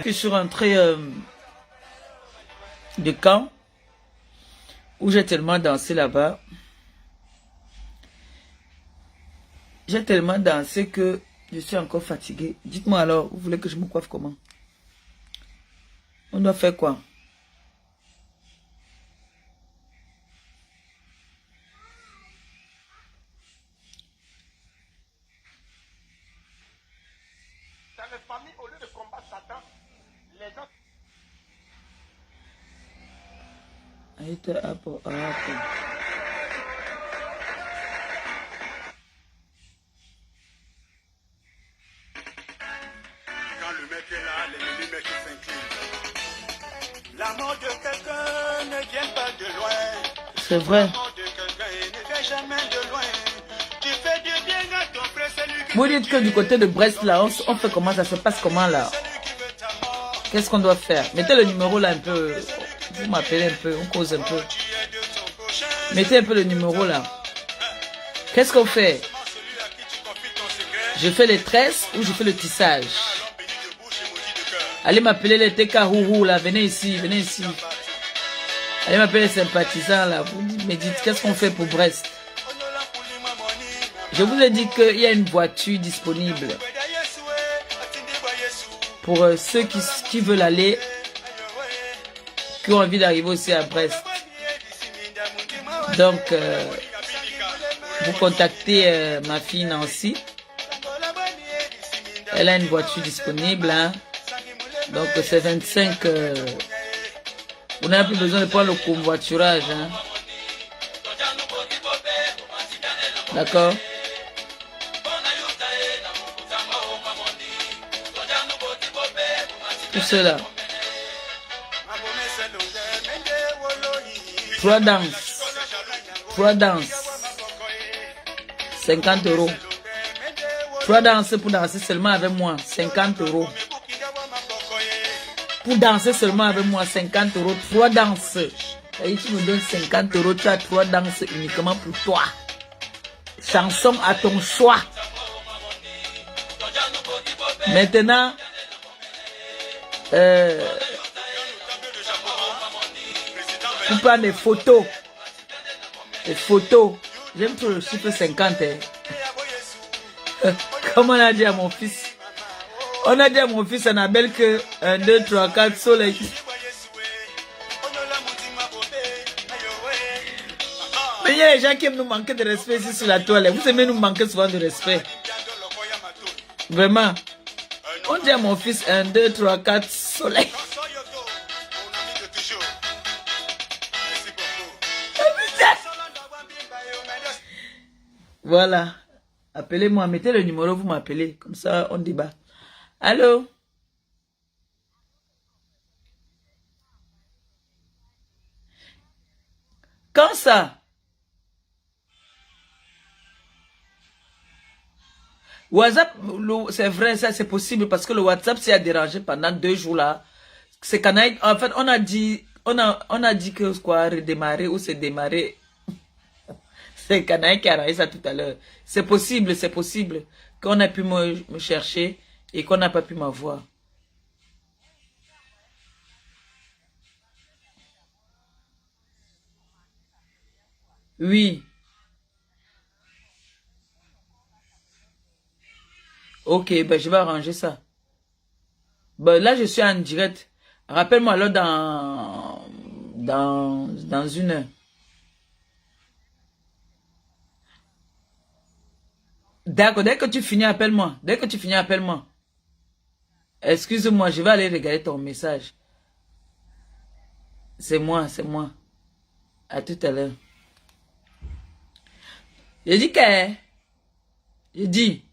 Je suis rentrée de Caen, où j'ai tellement dansé là-bas. J'ai tellement dansé que je suis encore fatiguée. Dites-moi alors, vous voulez que je me coiffe comment? On doit faire quoi? Dans les familles, au lieu de combattre Satan, les gens... Quand le mec est là, les mecs s'inclinent. La mort de quelqu'un ne vient pas de loin. C'est vrai. La mort de quelqu'un ne vient jamais de loin. Tu fais du bien à ton frère, c'est lui qui... Vous dites que du côté de Brest, là, on fait comment? Ça se passe comment, là? Qu'est-ce qu'on doit faire? Mettez le numéro, là, un peu. Vous m'appelez un peu, on cause un peu. Mettez un peu le numéro, là. Qu'est-ce qu'on fait? Je fais les tresses ou je fais le tissage? Allez m'appeler les TK Rourou, là. Venez ici, venez ici. Allez m'appeler les sympathisants, là. Vous me dites, qu'est-ce qu'on fait pour Brest? Je vous ai dit qu'il y a une voiture disponible pour ceux qui veulent aller, qui ont envie d'arriver aussi à Brest. Donc, vous contactez ma fille Nancy. Elle a une voiture disponible. Hein. Donc, c'est 25. Vous n'avez plus besoin de prendre le convoiturage. Hein. D'accord? Tout cela. 3 danses. 3 danses. 50 €. 3 danses pour danser seulement avec moi. 50 €. Pour danser seulement avec moi. 50 €. 3 danses. Et tu me donnes 50 €. Tu as 3 danses uniquement pour toi. Chanson à ton choix. Maintenant. Vous prenez des photos. Des photos. J'aime trop le chiffre 50. Comme on a dit à mon fils. On a dit à mon fils Annabelle que 1, 2, 3, 4 soleil. Mais il y a des gens qui aiment nous manquer de respect ici sur la toile. Vous aimez nous manquer souvent de respect. Vraiment. On dit à mon fils 1, 2, 3, 4 soleil. Voilà. Appelez-moi. Mettez le numéro, vous m'appelez. Comme ça, on débat. Allô? Quand ça? WhatsApp, c'est vrai, ça c'est possible parce que le WhatsApp s'est dérangé pendant 2 jours là. C'est canaille. En fait, on a dit que quoi, redémarrer ou c'est démarrer. C'est canaille qui a arrangé ça tout à l'heure. C'est possible qu'on a pu me chercher et qu'on n'a pas pu m'avoir. Oui. Ok, ben je vais arranger ça. Ben là, je suis en direct. Rappelle-moi alors dans 1 heure. D'accord, dès que tu finis, appelle-moi. Dès que tu finis, appelle-moi. Excuse-moi, je vais aller regarder ton message. C'est moi, c'est moi. À tout à l'heure. J'ai dit que... J'ai dit...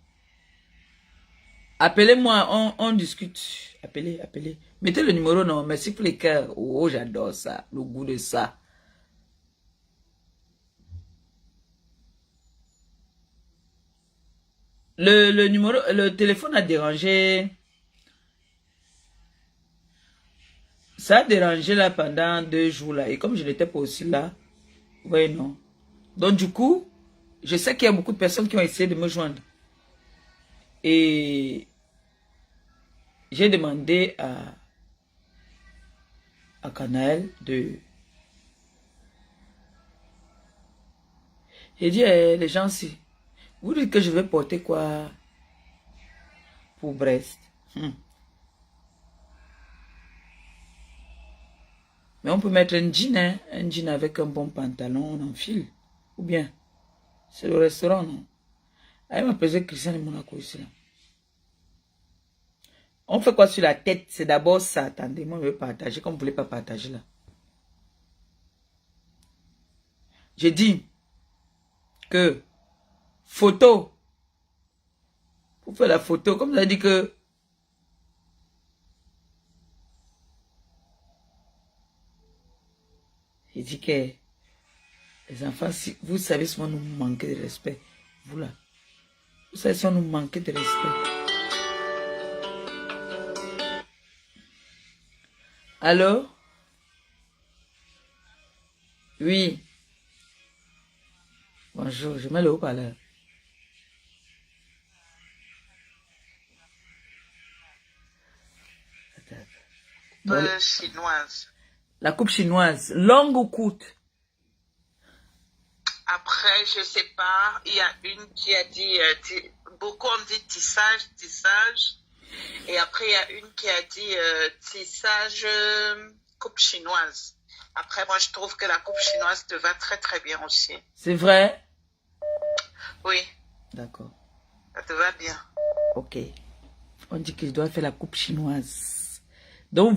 Appelez-moi, on discute. Appelez. Mettez le numéro, non. Merci pour les cœurs. Oh, j'adore ça. Le goût de ça. Le numéro, le téléphone a dérangé. Ça a dérangé là pendant 2 jours là. Et comme je n'étais pas aussi là. Oui, non. Donc du coup, je sais qu'il y a beaucoup de personnes qui ont essayé de me joindre. Et j'ai demandé à Canaël de... J'ai dit, les gens, si vous dites que je vais porter quoi pour Brest? Mais on peut mettre un jean, hein? Un jean avec un bon pantalon, on enfile. Ou bien, c'est le restaurant, non? Elle m'a pesé Christian de Monaco ici, là. On fait quoi sur la tête? C'est d'abord ça. Attendez, moi, je vais partager comme vous ne voulez pas partager, là. J'ai dit que photo. Pour faire la photo, comme ça dit que... J'ai dit que les enfants, si vous savez si on nous manque de respect, vous là, vous savez si on nous manque de respect. Allô? Oui. Bonjour, je mets le haut-parleur. Chinoise. La coupe chinoise, longue ou courte? Après, je sais pas, il y a une qui a dit, beaucoup ont dit tissage, tissage. Et après, il y a une qui a dit tissage coupe chinoise. Après, moi, je trouve que la coupe chinoise te va très, très bien aussi. C'est vrai? Oui. D'accord. Ça te va bien. Ok. On dit que je dois faire la coupe chinoise. Donc, vous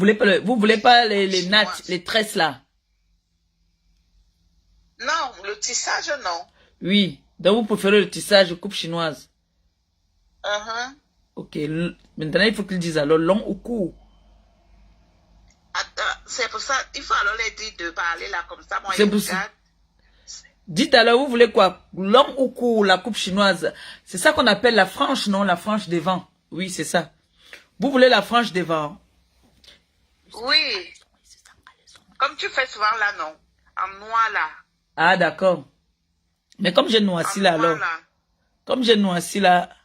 voulez pas les nattes, les tresses là? Non, le tissage, non. Oui. Donc, vous préférez le tissage coupe chinoise? Ok. Maintenant, il faut qu'ils disent alors long ou court? Attends, c'est pour ça, il faut alors les dire de parler là comme ça. Moi, c'est pour ça. Dites alors, vous voulez quoi? Long ou court, la coupe chinoise? C'est ça qu'on appelle la frange, non? La frange devant. Oui, c'est ça. Vous voulez la frange devant? Oui. Comme tu fais souvent là, non? En noir là. Ah, d'accord. Mais comme j'ai noirci là, alors. Là. Comme j'ai noirci là,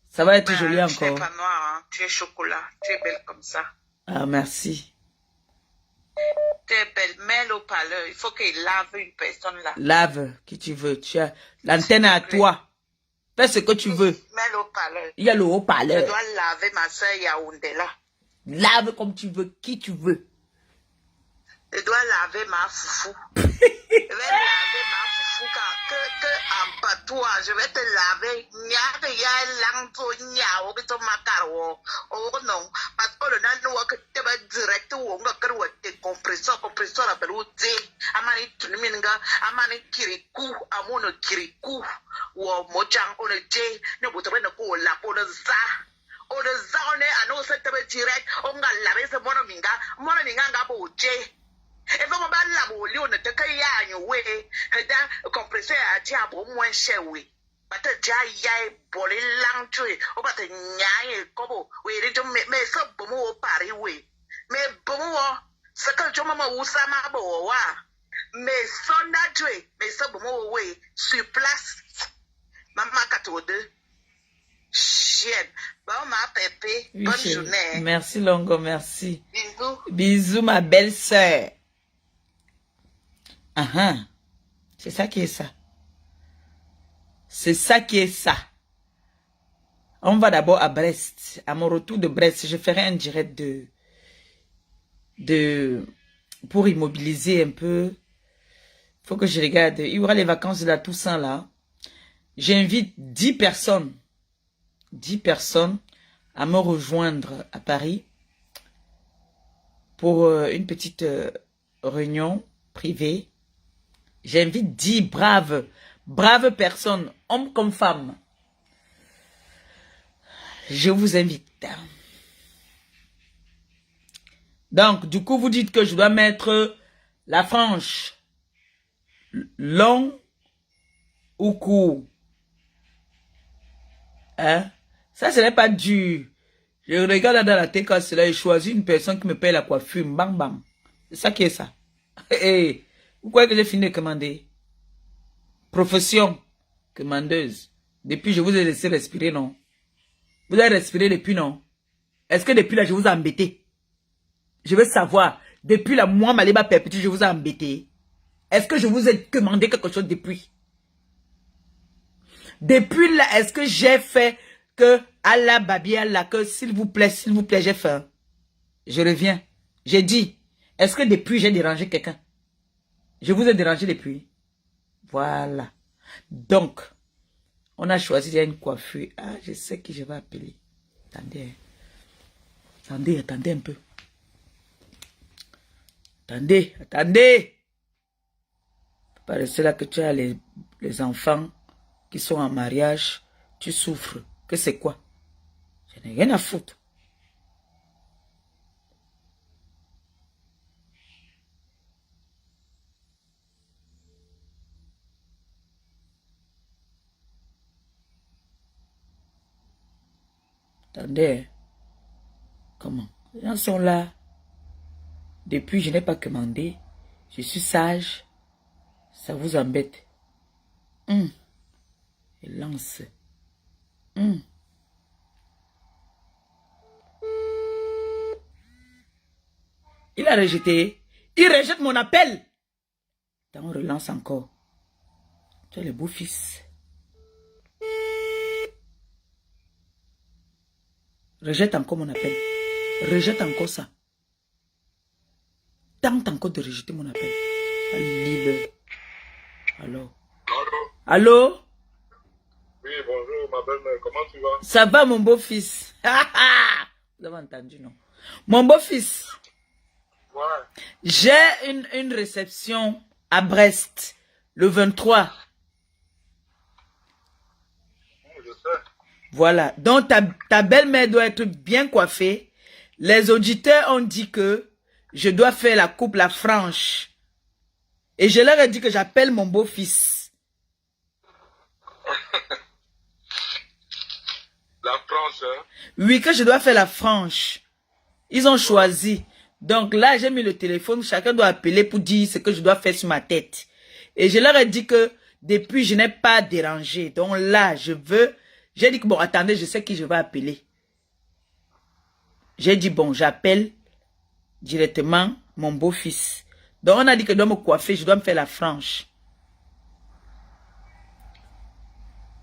ça va être joli encore. Tu n'es pas noir, hein? Tu es chocolat. Tu es belle comme ça. Ah, merci. Tu es belle. Mets le haut-parleur. Il faut qu'il lave une personne là. Lave, qui tu veux. Tu as l'antenne à toi. Fais ce que tu veux. Mets le haut-parleur. Il y a le haut-parleur. Je dois laver ma soeur Yaoundé là. Lave comme tu veux, qui tu veux. Je dois laver ma foufou. Je vais laver ma foufou que en patois. Je vais te laver. Nya ya langto nya o bito makaro. Oh non, parce que le nano que te va direct ou on va te compresseur la belouté. Amani tuniminga, amani kirikou, amono kirikou. Ou mojang on a jay, ne bouteille ne ko la pour le za. On a za on est à nous cette direct. On va laver ce monominga nga boje. Et vous m'avez la bouli, on ne te caille à nous, oui. Et d'un compresseur à diable moins cher, oui. But the jay bolly lang tree, or but a nyai cobo, we didn't make so bomo party, we. Me bomo, second jomama usama boa. Me son that tree, me so bomo way, sur place. Maman catode. Chienne. Bon, ma pépé, oui, bonne journée. Merci, Longo, merci. Bisous. Bisous, ma belle-sœur. C'est ça qui est ça. C'est ça qui est ça. On va d'abord à Brest. À mon retour de Brest, je ferai un direct pour immobiliser un peu. Faut que je regarde. Il y aura les vacances de la Toussaint là. J'invite 10 personnes. 10 personnes à me rejoindre à Paris pour une petite réunion privée. J'invite 10 braves personnes, hommes comme femmes. Je vous invite. Donc, du coup, vous dites que je dois mettre la frange long ou court. Hein? Ça, ce n'est pas dur. Je regarde dans la tête quand cela, je choisis une personne qui me paye la coiffure. Bam, bam. C'est ça qui est ça. Hey. Vous croyez que j'ai fini de commander? Profession commandeuse. Depuis, je vous ai laissé respirer, non? Vous avez respiré depuis, non? Est-ce que depuis là, je vous ai embêté? Je veux savoir. Depuis là, moi, Maliba Perpétue, je vous ai embêté. Est-ce que je vous ai demandé quelque chose depuis? Depuis là, est-ce que j'ai fait que Allah, Babi Allah, que s'il vous plaît, j'ai faim? Je reviens. J'ai dit, est-ce que depuis j'ai dérangé quelqu'un? Je vous ai dérangé depuis. Voilà. Donc, on a choisi, il y a une coiffure. Ah, je sais qui je vais appeler. Attendez. Attendez un peu. Attendez. Parce là que tu as les enfants qui sont en mariage, tu souffres. Que c'est quoi? Je n'ai rien à foutre. Attendez. Comment? Les gens sont là. Depuis, je n'ai pas commandé. Je suis sage. Ça vous embête. Et lance. Il a rejeté. Il rejette mon appel. Attends, on relance encore. Tu es le beau-fils. Rejette encore mon appel. Rejette encore ça. Tente encore de rejeter mon appel. Libre. Allô? Allô? Oui, bonjour, ma belle-mère, comment tu vas? Ça va, mon beau-fils? Vous avez entendu, non? Mon beau-fils. Ouais. J'ai une réception à Brest, le 23. Je sais. Voilà. Donc, ta belle-mère doit être bien coiffée. Les auditeurs ont dit que je dois faire la coupe la franche. Et je leur ai dit que j'appelle mon beau-fils. La franche, hein? Oui, que je dois faire la franche. Ils ont choisi. Donc là, j'ai mis le téléphone. Chacun doit appeler pour dire ce que je dois faire sur ma tête. Et je leur ai dit que depuis, je n'ai pas dérangé. Donc là, je veux... J'ai dit que bon, attendez, je sais qui je vais appeler. J'ai dit bon, j'appelle directement mon beau-fils. Donc on a dit que je dois me coiffer, je dois me faire la franche.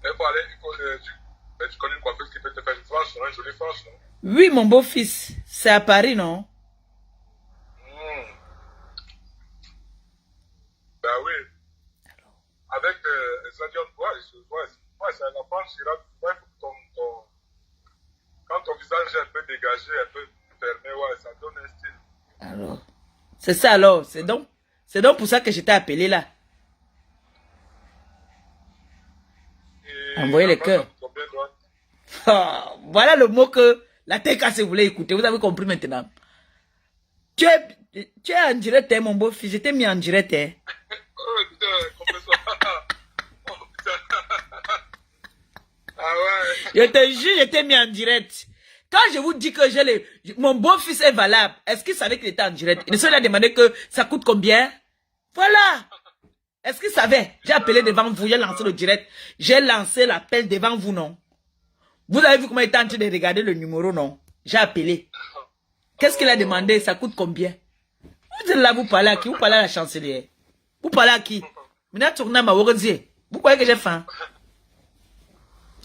Tu connais une coiffeuse qui peut te faire une franche, non? Une jolie franche, non? Oui, mon beau-fils. C'est à Paris, non? Ben oui. Avec les adieux, ouais, c'est la franche, quand ton visage est un peu dégagé, un peu fermé, ouais, ça donne un style. Alors, c'est ça alors. C'est donc pour ça que je t'ai appelé là. Et Envoyez les cœurs. combien, toi? Voilà le mot que la TKC voulait écouter. Vous avez compris maintenant. Tu es en direct, hein, mon beau-fils. Je t'ai mis en direct. Hein. Oh putain, complètement. Oh putain. Ah ouais. Je te jure, je t'ai mis en direct. Quand je vous dis que mon beau-fils est valable, est-ce qu'il savait qu'il était en direct? Il se l'a demandé que ça coûte combien? Voilà. Est-ce qu'il savait? J'ai appelé devant vous, j'ai lancé le direct. J'ai lancé l'appel devant vous, non? Vous avez vu comment il était en train de regarder le numéro, non? J'ai appelé. Qu'est-ce qu'il a demandé? Ça coûte combien? Vous êtes là, vous parlez à qui? Vous parlez à la chancelière. Vous parlez à qui? Vous croyez que j'ai faim?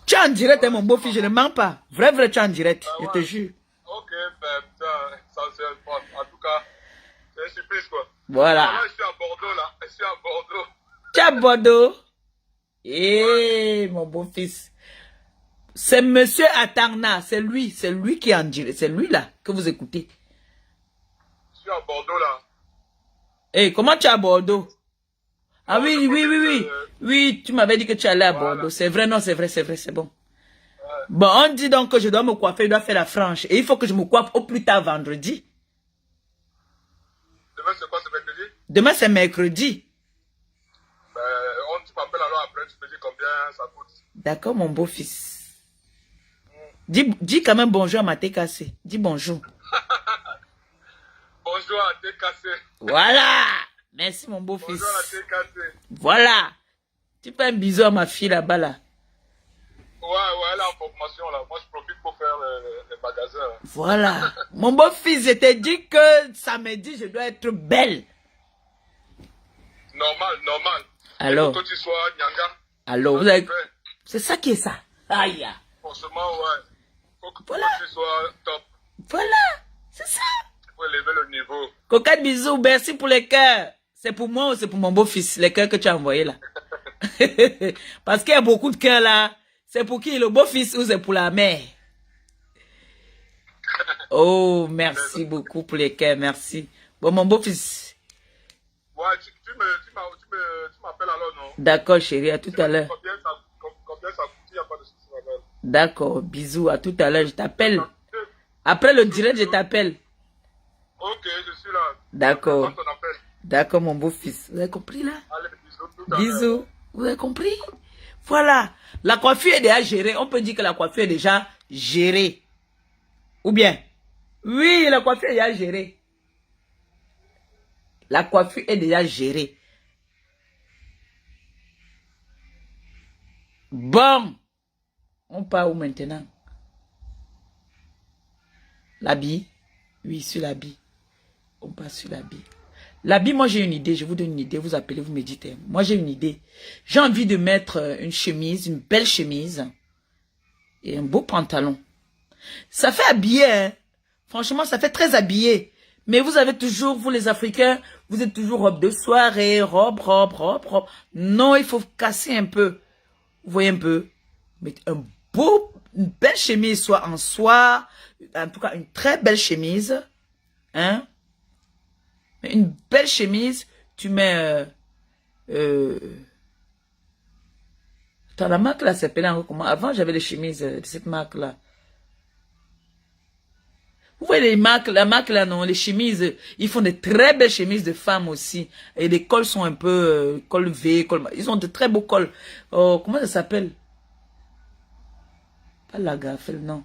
Tu es en direct, hein, mon beau-fils, je ne mens pas. Vrai, tu es en direct, je te jure. Ok, ben putain, ça c'est en tout cas, c'est une surprise quoi. Voilà. Là, je suis à Bordeaux là, je suis à Bordeaux. Tu es à Bordeaux? Eh, mon beau-fils. C'est monsieur Atarna, c'est lui qui est en direct, c'est lui là que vous écoutez. Je suis à Bordeaux là. Eh, comment tu es à Bordeaux? Ah oui, oui, tu m'avais dit que tu allais à Bordeaux. Voilà. C'est vrai, non, c'est vrai, c'est bon. Ouais. Bon, on dit donc que je dois me coiffer, je dois faire la franche. Et il faut que je me coiffe au plus tard vendredi. Demain, c'est quoi, c'est mercredi? Demain, c'est mercredi. Ben, tu m'appelles alors après, tu me dis combien ça coûte. D'accord, mon beau-fils. Dis quand même bonjour à ma TKC. Dis bonjour. Bonjour à TKC. Voilà. Merci, mon beau-fils. Bonjour à TKC. Voilà. Tu fais un bisou à ma fille là-bas, là. Ouais, elle est en formation, là. Moi, je profite pour Voilà. Mon beau-fils, je t'ai dit que samedi, je dois être belle. Normal. Alors, Il faut que tu sois Nyanga. alors, vous avez... C'est ça qui est ça. Aïe. Forcément, ouais. Faut que Voilà. tu sois top. Voilà. C'est ça. Il faut élever le niveau. Cocotte, bisous. Merci pour les cœurs. C'est pour moi ou c'est pour mon beau-fils, les cœurs que tu as envoyés là? Parce qu'il y a beaucoup de cœurs là. C'est pour qui? Le beau-fils ou c'est pour la mère? Oh, merci beaucoup pour les cœurs. Merci. Bon, mon beau-fils. Ouais, tu m'appelles alors, non? D'accord, chérie. À tout à l'heure. Combien ça coûte? Il n'y a pas de souci, madame. D'accord. Bisous. À tout à l'heure. Je t'appelle. Après le direct, je t'appelle. Ok, je suis là. D'accord. J'attends ton appel. D'accord, mon beau-fils. Vous avez compris là? Allez, bisous. Tout à l'heure. Bisous. Vous avez compris? Voilà. La coiffure est déjà gérée. On peut dire que la coiffure est déjà gérée. Ou bien? Oui, la coiffure est déjà gérée. La coiffure est déjà gérée. Bon. On part où maintenant? L'habit? Oui, sur l'habit. On part sur l'habit. L'habit, moi j'ai une idée. Je vous donne une idée. Vous appelez, vous me dites. Moi j'ai une idée. J'ai envie de mettre une chemise, une belle chemise. Et un beau pantalon. Ça fait habillé, hein. Franchement, ça fait très habillé. Mais vous avez toujours, vous les Africains, vous êtes toujours robe de soirée, robe. Non, il faut casser un peu. Vous voyez un peu? Mettez une belle chemise, soit en soie, en tout cas une très belle chemise. Hein? Une belle chemise, tu mets... Attends, la marque là s'appelait encore comment? Avant, j'avais les chemises de cette marque-là. Vous voyez les marques, la marque là, non, les chemises, ils font de très belles chemises de femmes aussi. Et les cols sont un peu, col V, ils ont de très beaux cols. Oh, comment ça s'appelle? Pas la gaffelle, non.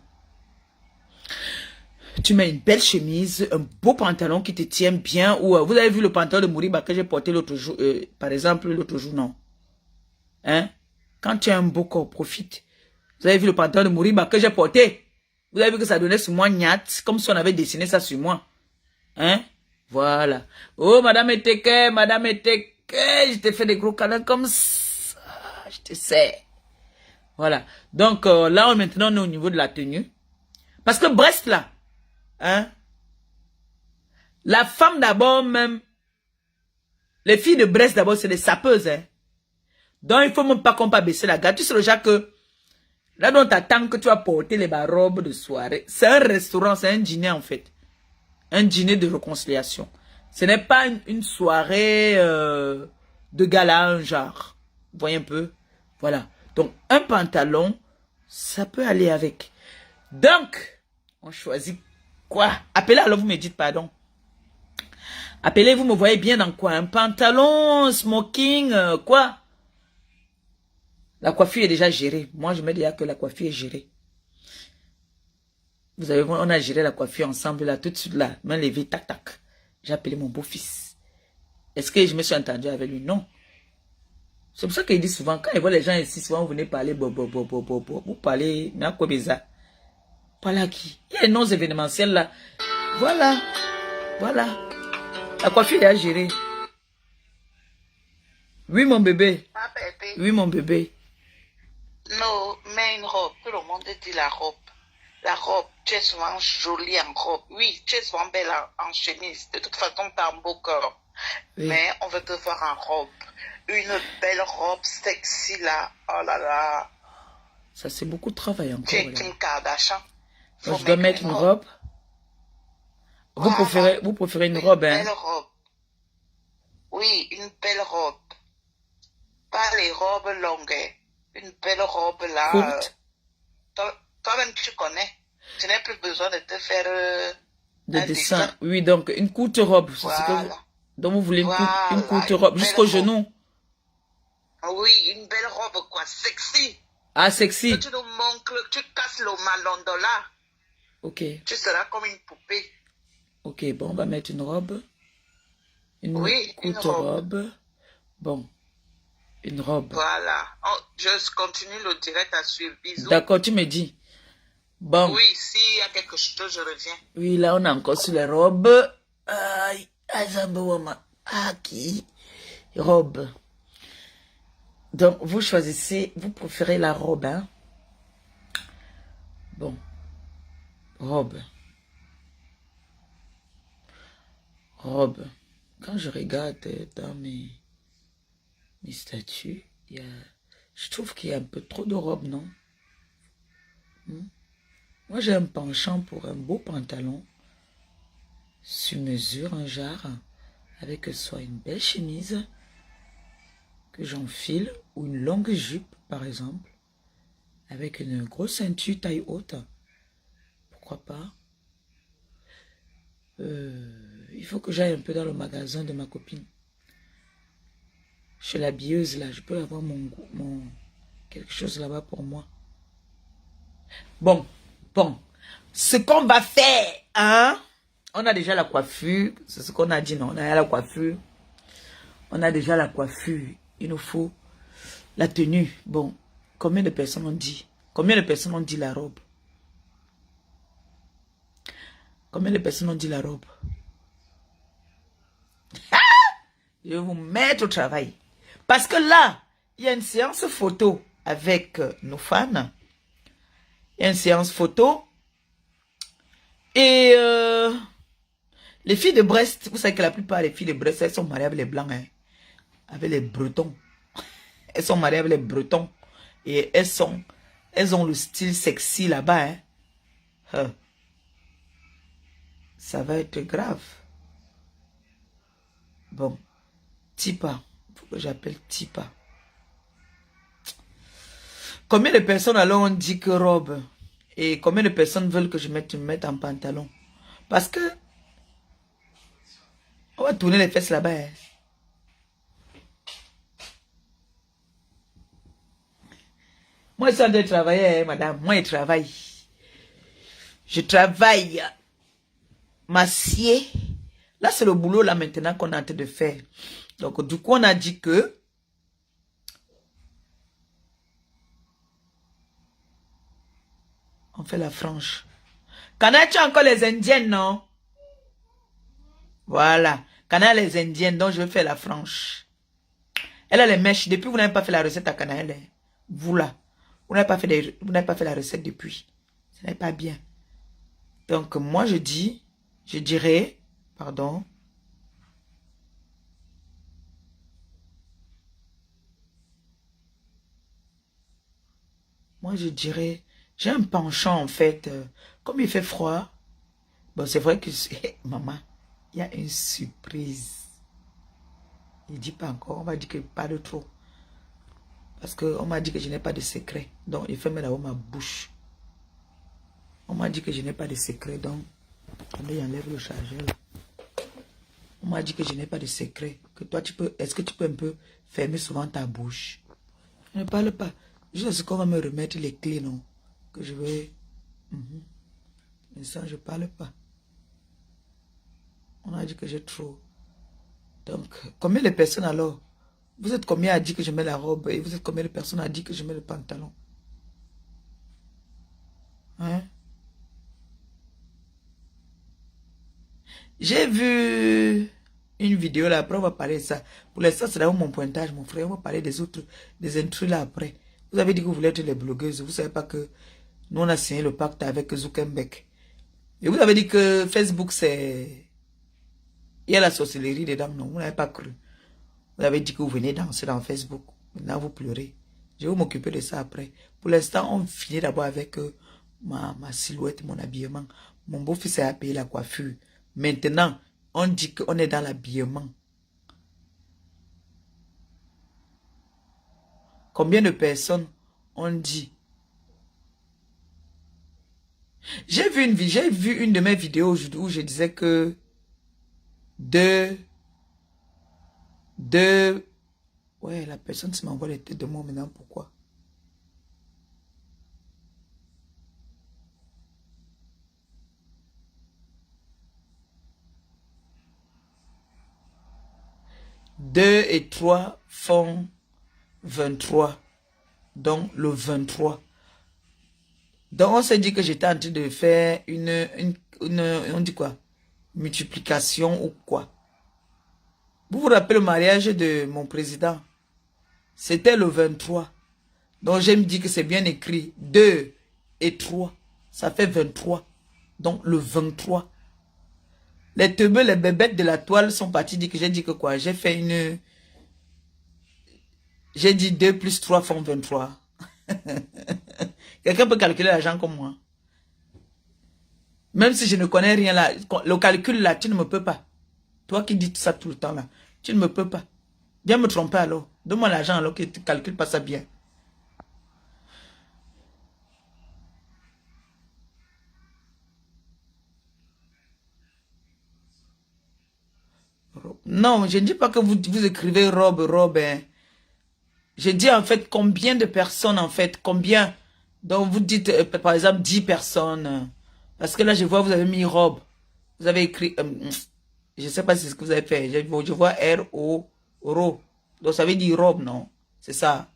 Tu mets une belle chemise, un beau pantalon qui te tient bien. Ou vous avez vu le pantalon de Moriba que j'ai porté l'autre jour, par exemple, l'autre jour, non. Hein? Quand tu as un beau corps, profite. Vous avez vu le pantalon de Moriba que j'ai porté? Vous avez vu que ça donnait sur moi niat, comme si on avait dessiné ça sur moi. Hein? Voilà. Oh, madame Eteke, je t'ai fait des gros câlins comme ça. Je te sais. Voilà. Donc, là, maintenant, on est au niveau de la tenue. Parce que Brest, là, hein? La femme, d'abord, même, les filles de Brest, d'abord, c'est des sapeuses, hein? Donc, il faut même pas qu'on pas baisser la garde. Tu sais déjà que là, on t'attend que tu vas porter les robes de soirée. C'est un restaurant, c'est un dîner en fait. Un dîner de réconciliation. Ce n'est pas une soirée de gala, un genre. Vous voyez un peu? Voilà. Donc, un pantalon, ça peut aller avec. Donc, on choisit quoi? Appelez alors, vous me dites pardon. Appelez, vous me voyez bien dans quoi? Un pantalon, smoking, quoi? La coiffure est déjà gérée. Moi, je me dis que la coiffure est gérée. Vous avez vu, on a géré la coiffure ensemble, là, tout de suite, là. Main levée, tac, tac. J'ai appelé mon beau-fils. Est-ce que je me suis entendu avec lui? Non. C'est pour ça qu'il dit souvent, quand il voit les gens ici, souvent, vous venez parler, vous parlez, mais à quoi bizarre? Parlez à qui? Il y a les noms événementiels, là. Voilà. Voilà. La coiffure est déjà gérée. Oui, mon bébé. Ma bébé. Oui, mon bébé. Non, mais une robe. Tout le monde dit la robe. La robe, tu es souvent jolie en robe. Oui, tu es souvent belle en chemise. De toute façon, tu as un beau corps. Oui. Mais on veut te voir en robe. Une belle robe sexy là. Oh là là. Ça, c'est beaucoup de travail Tu encore. es Là. Kim Kardashian. Donc, je dois mettre une robe. Vous préférez une robe, hein? Une belle robe. Oui, une belle robe. Pas les robes longues. Une belle robe là. Courte. Toi-même, tu connais. Tu n'as plus besoin de te faire De un dessin. Oui, donc une courte robe. Voilà. Ce que vous... Donc vous voulez Voilà, une courte une robe belle jusqu'au robe. genou. Oui, une belle robe quoi, sexy. Ah, sexy. Que tu nous montres, tu casses le malon là. Ok. Tu seras comme une poupée. Ok, bon, on va mettre une robe. Une Oui, une courte robe. robe. Bon. Une robe. Voilà. Oh, je continue le direct à suivre. Bisous. D'accord, tu me dis. Bon. Oui, s'il y a quelque chose, je reviens. Oui, là, on est encore sur les robes. Aïe, qui robe. Donc, vous choisissez, vous préférez la robe, hein? Bon, robe. Robe. Quand je regarde dans mes statuts, je trouve qu'il y a un peu trop de robes, non? Moi, j'ai un penchant pour un beau pantalon sur mesure, un genre, avec soit une belle chemise que j'enfile ou une longue jupe, par exemple, avec une grosse ceinture taille haute. Pourquoi pas? Il faut que j'aille un peu dans le magasin de ma copine. Chez la bieuse, là, je peux avoir quelque chose là-bas pour moi. Bon. Ce qu'on va faire, hein? On a déjà la coiffure. C'est ce qu'on a dit, non? On a la coiffure. On a déjà la coiffure. Il nous faut la tenue. Bon, combien de personnes ont dit? Combien de personnes ont dit la robe? Combien de personnes ont dit la robe? Je vais vous mettre au travail. Parce que là, il y a une séance photo avec nos fans. Il y a une séance photo. Et les filles de Brest, vous savez que la plupart des filles de Brest, elles sont mariées avec les blancs, hein, avec les bretons. Elles sont mariées avec les bretons. Et elles ont le style sexy là-bas. Hein. Ça va être grave. Bon. Tipa. Il faut que j'appelle Tipa. Combien de personnes alors ont dit que robe? Et combien de personnes veulent que je me mette en pantalon? Parce que on va tourner les fesses là-bas. Hein. Moi, je suis en train de travailler, hein, madame. Moi, je travaille. Je travaille. Massier. Là, c'est le boulot là maintenant qu'on est en train de faire. Donc, du coup, on a dit que on fait la frange. Connais-tu encore les Indiennes, non? Voilà. Connais les Indiennes, donc je vais faire la frange. Elle a les mèches. Depuis, vous n'avez pas fait la recette à Canaël. Vous là. Vous n'avez pas fait la recette depuis. Ce n'est pas bien. Donc, moi, je dirais, pardon. Moi, je dirais, j'ai un penchant, en fait. Comme il fait froid, bon, c'est vrai que, maman, il y a une surprise. Il ne dit pas encore, on va dire que pas de trop. Parce qu'on m'a dit que je n'ai pas de secret. Donc, il ferme là-haut ma bouche. On m'a dit que je n'ai pas de secret. Donc, attendez, il enlève le chargeur. On m'a dit que je n'ai pas de secret. Que toi, est-ce que tu peux un peu fermer souvent ta bouche? Je ne parle pas. Juste ce qu'on va me remettre les clés, non? Que je vais... Mais ça, je ne parle pas. On a dit que j'ai trop. Donc, combien de personnes alors? Vous êtes combien a dit que je mets la robe? Et vous êtes combien de personnes a dit que je mets le pantalon? Hein? J'ai vu une vidéo là, après on va parler de ça. Pour l'instant, c'est là où mon pointage, mon frère. On va parler des autres, des intrus là après. Vous avez dit que vous voulez être les blogueuses. Vous ne savez pas que nous, on a signé le pacte avec Zuckerberg. Et vous avez dit que Facebook, c'est... Il y a la sorcellerie dedans. Non, vous n'avez pas cru. Vous avez dit que vous venez danser dans Facebook. Maintenant, vous pleurez. Je vais m'occuper de ça après. Pour l'instant, on finit d'abord avec ma silhouette, mon habillement. Mon beau-fils a payé la coiffure. Maintenant, on dit qu'on est dans l'habillement. Combien de personnes ont dit? J'ai vu une de mes vidéos aujourd'hui où je disais que ouais, la personne se m'envoie les têtes de moi maintenant. Pourquoi? Deux et 3 font 23. Donc, le 23. Donc, on s'est dit que j'étais en train de faire on dit quoi? Multiplication ou quoi? Vous vous rappelez le mariage de mon président? C'était le 23. Donc, je me dis que c'est bien écrit. 2 et 3. Ça fait 23. Donc, le 23. Les teubeux, les bébêtes de la toile sont partis dire que j'ai dit que quoi? J'ai fait une... J'ai dit 2 plus 3 font 23. Quelqu'un peut calculer l'argent comme moi. Même si je ne connais rien là. Le calcul là, tu ne me peux pas. Toi qui dis ça tout le temps là. Tu ne me peux pas. Viens me tromper alors. Donne-moi l'argent alors que tu ne calcules pas ça bien. Non, je ne dis pas que vous écrivez robe, robe. Hein. Je dis en fait combien de personnes en fait, combien. Donc vous dites par exemple 10 personnes. Parce que là je vois vous avez mis robe. Vous avez écrit, je ne sais pas si c'est ce que vous avez fait. Je vois R-O, ro. Donc ça veut dire robe, non? C'est ça.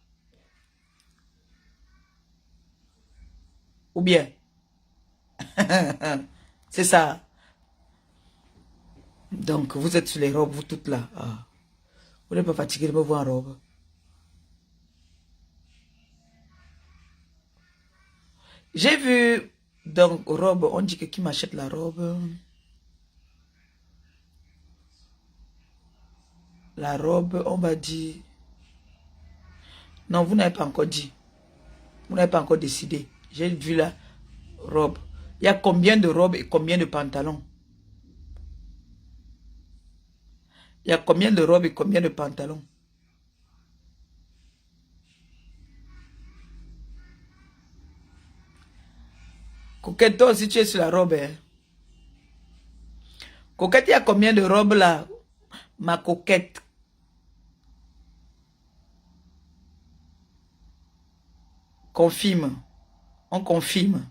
Ou bien. C'est ça. Donc vous êtes sur les robes, vous toutes là. Ah. Vous n'êtes pas fatigué de me voir en robe. J'ai vu, donc, robe, on dit que qui m'achète la robe? La robe, on va dire... Non, vous n'avez pas encore dit. Vous n'avez pas encore décidé. J'ai vu la robe. Il y a combien de robes et combien de pantalons? Il y a combien de robes et combien de pantalons? Coquette, toi aussi tu es sur la robe. Hein? Coquette, il y a combien de robes là? Ma coquette. Confirme. On confirme.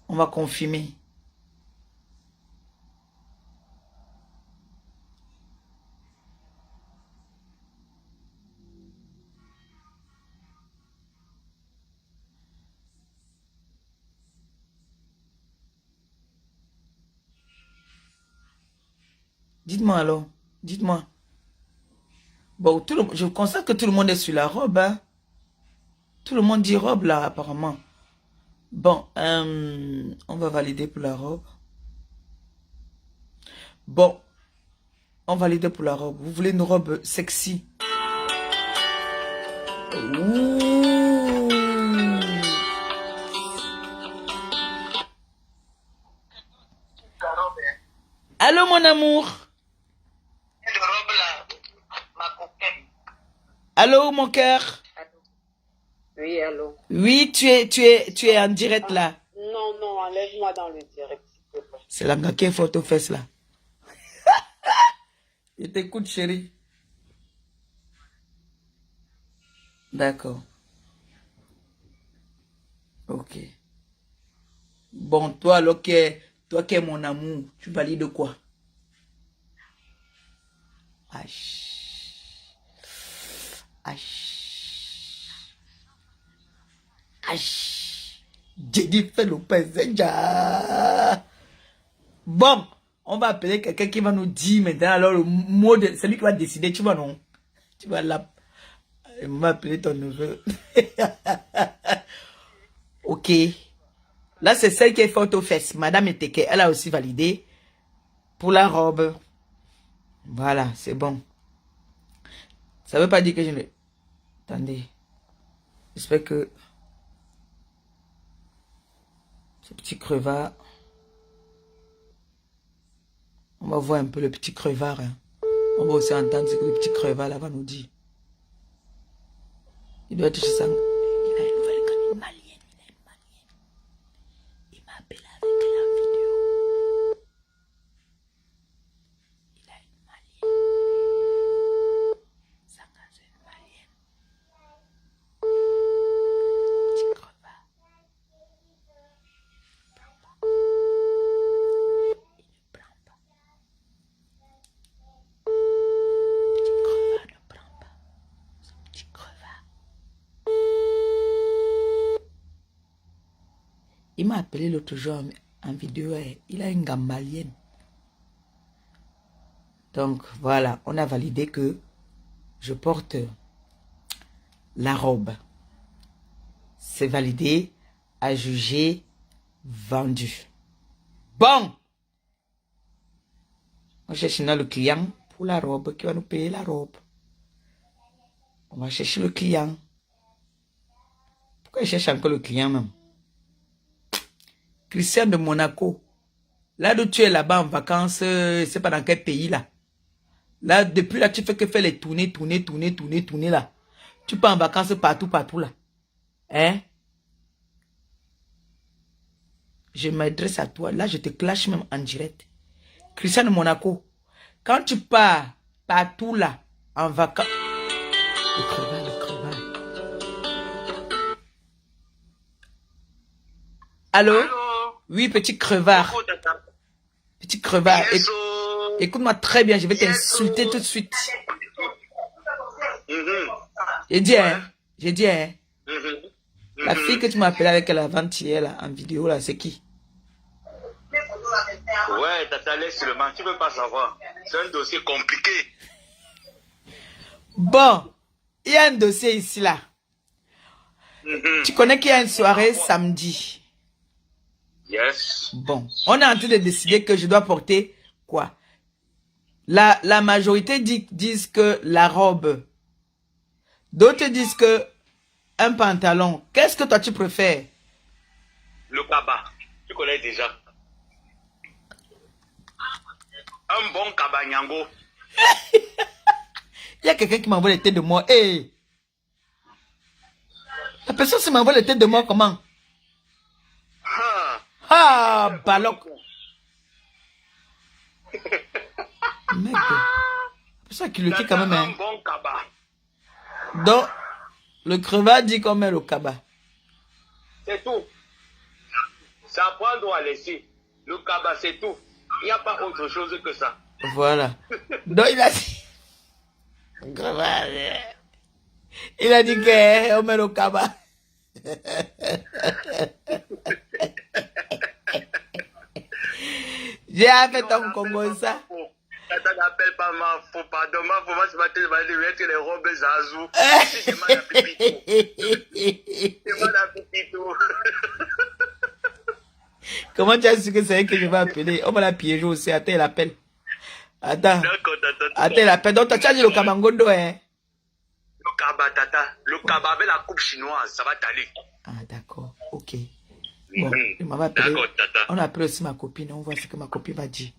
On va confirmer. Dites-moi alors. Dites-moi. Bon, je constate que tout le monde est sur la robe. Hein? Tout le monde dit robe là, apparemment. Bon, on va valider pour la robe. Bon, on valide pour la robe. Vous voulez une robe sexy? Ouh. Allô, mon amour? Le robe là, ma coquette. Allô, mon cœur? Oui, allô. Oui, tu es en direct là. Non, non, enlève-moi dans le direct, s'il te plaît. C'est la gars qui est forte aux fesses là. Je t'écoute, chérie. D'accord. Ok. Bon, toi, alors, toi qui es mon amour, tu valides quoi? Aïe. Aïe. Aïe. Jennifer Lopez. Bon, on va appeler quelqu'un qui va nous dire maintenant alors le mot de... C'est lui qui va décider, tu vois non? Tu vas là. Il m'a appelé ton neveu. Ok. Là, c'est celle qui est forte aux fesses. Madame Eteke, elle a aussi validé pour la robe. Voilà, c'est bon. Ça veut pas dire que je ne... Attendez. J'espère que... Ce petit crevard... On va voir un peu le petit crevard. Hein. On va aussi entendre ce que le petit crevard là va nous dire. Il doit être chez ça. Il a une nouvelle canine malienne. Il a une malienne. Il m'a appelé avec la vidéo. Il a une malienne. Ça c'est une malienne. Petit crevard. Il ne prend pas. Petit crevard ne prend pas. Ce petit crevard. Il m'a appelé l'autre jour en vidéo. Il a une gambalienne. Donc, voilà. On a validé que je porte la robe. C'est validé, à juger, vendu. Bon. On cherche maintenant le client pour la robe, qui va nous payer la robe. On va chercher le client. Pourquoi il cherche encore le client même? Christian de Monaco. Là où tu es là-bas en vacances, c'est pas dans quel pays là. Là, depuis là, tu fais que faire les tournées là. Tu pars en vacances partout là. Hein? Je m'adresse à toi. Là, je te clash même en direct. Christian de Monaco. Quand tu pars partout là, en vacances. Le crevard. Allô? Oui, petit crevard. Petit crevard. Écoute-moi très bien, je vais t'insulter tout de suite. J'ai dit, hein. La fille que tu m'as appelée avec elle avant-hier, là, en vidéo, là, c'est qui? Ouais, tata, laisse seulement, tu peux pas savoir. C'est un dossier compliqué. Bon, il y a un dossier ici, là. Tu connais qu'il y a une soirée samedi? Yes. Bon, on est en train de décider que je dois porter quoi? La majorité disent que la robe. D'autres disent que un pantalon. Qu'est-ce que toi tu préfères? Le kaba, tu connais déjà. Un bon kaba nyango. Il y a quelqu'un qui m'envoie les têtes de mort. Hey. La personne qui m'envoie les têtes de mort comment? Ah, baloc. Mec. C'est ça qui le dit quand même. Hein. Un bon kaba. Donc, le crevard dit qu'on met le kaba. C'est tout. C'est à prendre ou à laisser. Le kaba, c'est tout. Il n'y a pas autre chose que ça. Voilà. Donc, il a dit... Il a dit qu'on met le kaba. J'ai fait ton Congo ça. Tata n'appelle pas ma faux pardon. Ma faux, moi, ce matin, je vais mettre les robes Zazou. C'est mal à Pipito. C'est mal à Pipito. Comment tu as su que c'est elle que je vais appeler? On va la piéger aussi. Attends, elle appelle. Attends. Attends, elle appelle. Donc, tu as dit le Kabangondo, hein? Le kaba, tata. Le kaba avec la coupe chinoise, ça va t'aller. Ah, d'accord. Ok. Bon, il m'a appelé. On a appelé aussi ma copine. On voit ce que ma copine va dire.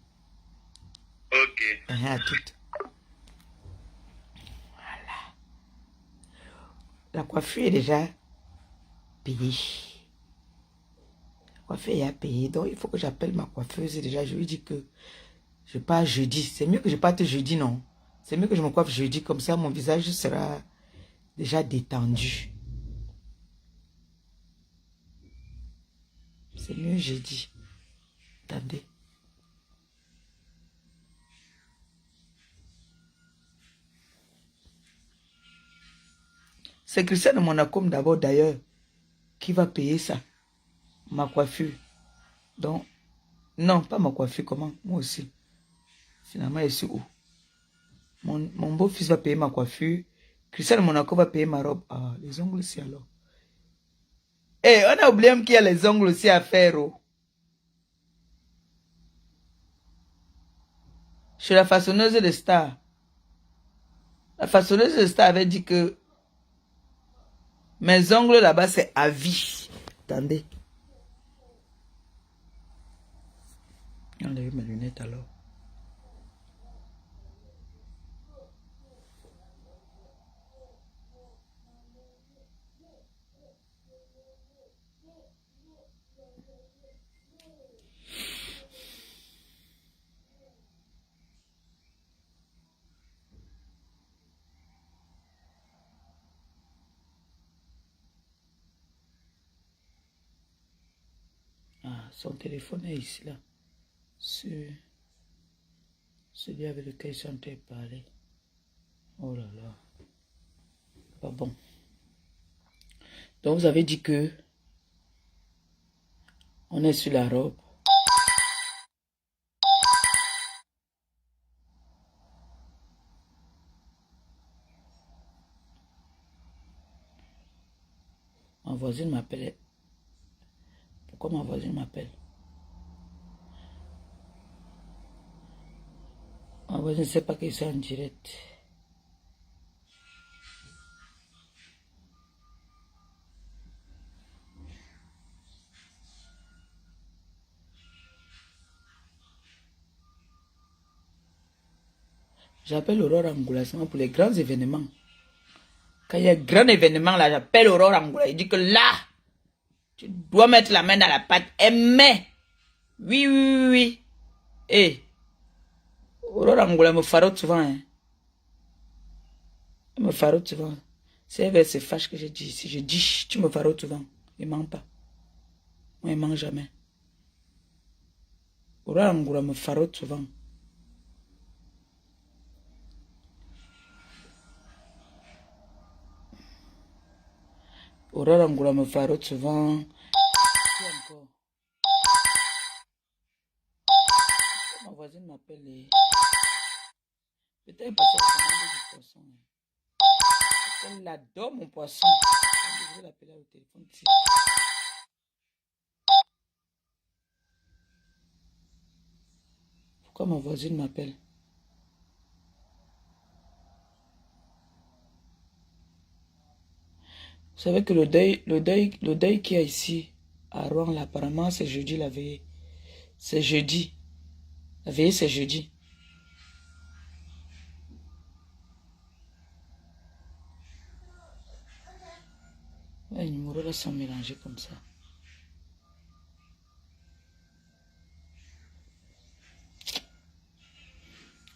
Ok. À toute. Voilà. La coiffure est déjà payée. La coiffure est payée. Donc, il faut que j'appelle ma coiffeuse. Déjà, je lui dis que je pars jeudi. C'est mieux que je parte jeudi, non? C'est mieux que je me coiffe jeudi. Comme ça, mon visage sera déjà détendu. C'est mieux jeudi. Attendez. C'est Christian de Monaco d'abord d'ailleurs qui va payer ça. Ma coiffure. Donc, non, pas ma coiffure, comment? Moi aussi. Finalement, je suis où? Mon beau-fils va payer ma coiffure. Christian de Monaco va payer ma robe. Ah, les ongles aussi alors. Eh, on a oublié qu'il y a les ongles aussi à faire. Oh. Chez la façonneuse de Star. La façonneuse de Star avait dit que mes ongles là-bas, c'est à vie. Attendez. Enlève mes lunettes alors. Ah, son téléphone est ici là. Sur celui avec lequel ils sont en train de parler. Oh là là. Pas bon. Donc vous avez dit que On est sur la robe. Ma voisine m'appelle. Pourquoi ma voisine m'appelle? Ma voisine ne sait pas que c'est en direct. J'appelle Aurore Angoula seulement pour les grands événements. Quand il y a un grand événement, là, j'appelle Aurore Angoula. Il dit que là, tu dois mettre la main dans la pâte. Elle met. Oui, oui, oui, oui. Et Aurore Angoula me farote souvent. Hein. Elle me farote souvent. C'est elle se fâche que je dis ici. Je dis, tu me farotes souvent. Il ne ment pas. Moi, il ne ment jamais. Aurore Angoula me farote souvent. Aurore Angoula me farote souvent. Qui encore? Ma voisine m'appelle. Peut-être parce qu'elle commande du poisson. Elle adore mon poisson. Je vais l'appeler au téléphone. Pourquoi ma voisine m'appelle? Vous savez que le deuil qu'il y a ici, à Rouen, là, apparemment, c'est jeudi la veillée. C'est jeudi. La veillée, c'est jeudi. Ouais, les numéros là sont mélangés comme ça.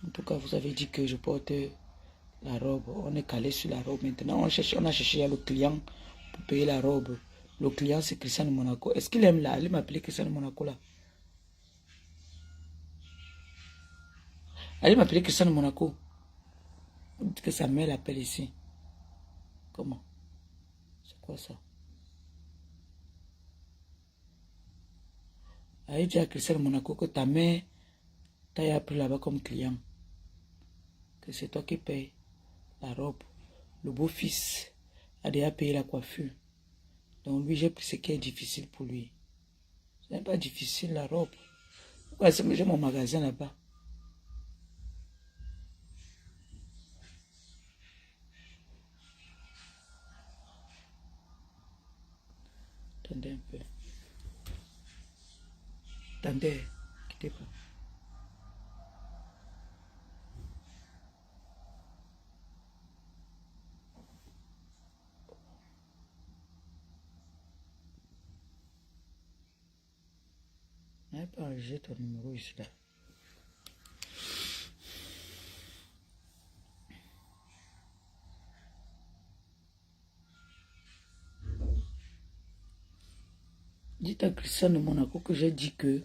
En tout cas, vous avez dit que je porte la robe. On est calé sur la robe. Maintenant, on a cherché le client pour payer la robe. Le client, c'est Christian de Monaco. Est-ce qu'il aime là? Il m'appelle Christian de Monaco là. Allez m'appeler Christian de Monaco. On dit que sa mère l'appelle ici. Comment? C'est quoi ça? Allez dire à Christian de Monaco que ta mère t'a appris là-bas comme client. Que c'est toi qui payes la robe. Le beau-fils a déjà payé la coiffure. Donc lui, j'ai pris ce qui est difficile pour lui. Ce n'est pas difficile la robe. Ouais, j'ai mon magasin là-bas. Attendez un peu. Attendez, quittez pas. N'avez pas enregistré ton numéro ici là. Dites à Christian de Monaco que j'ai dit que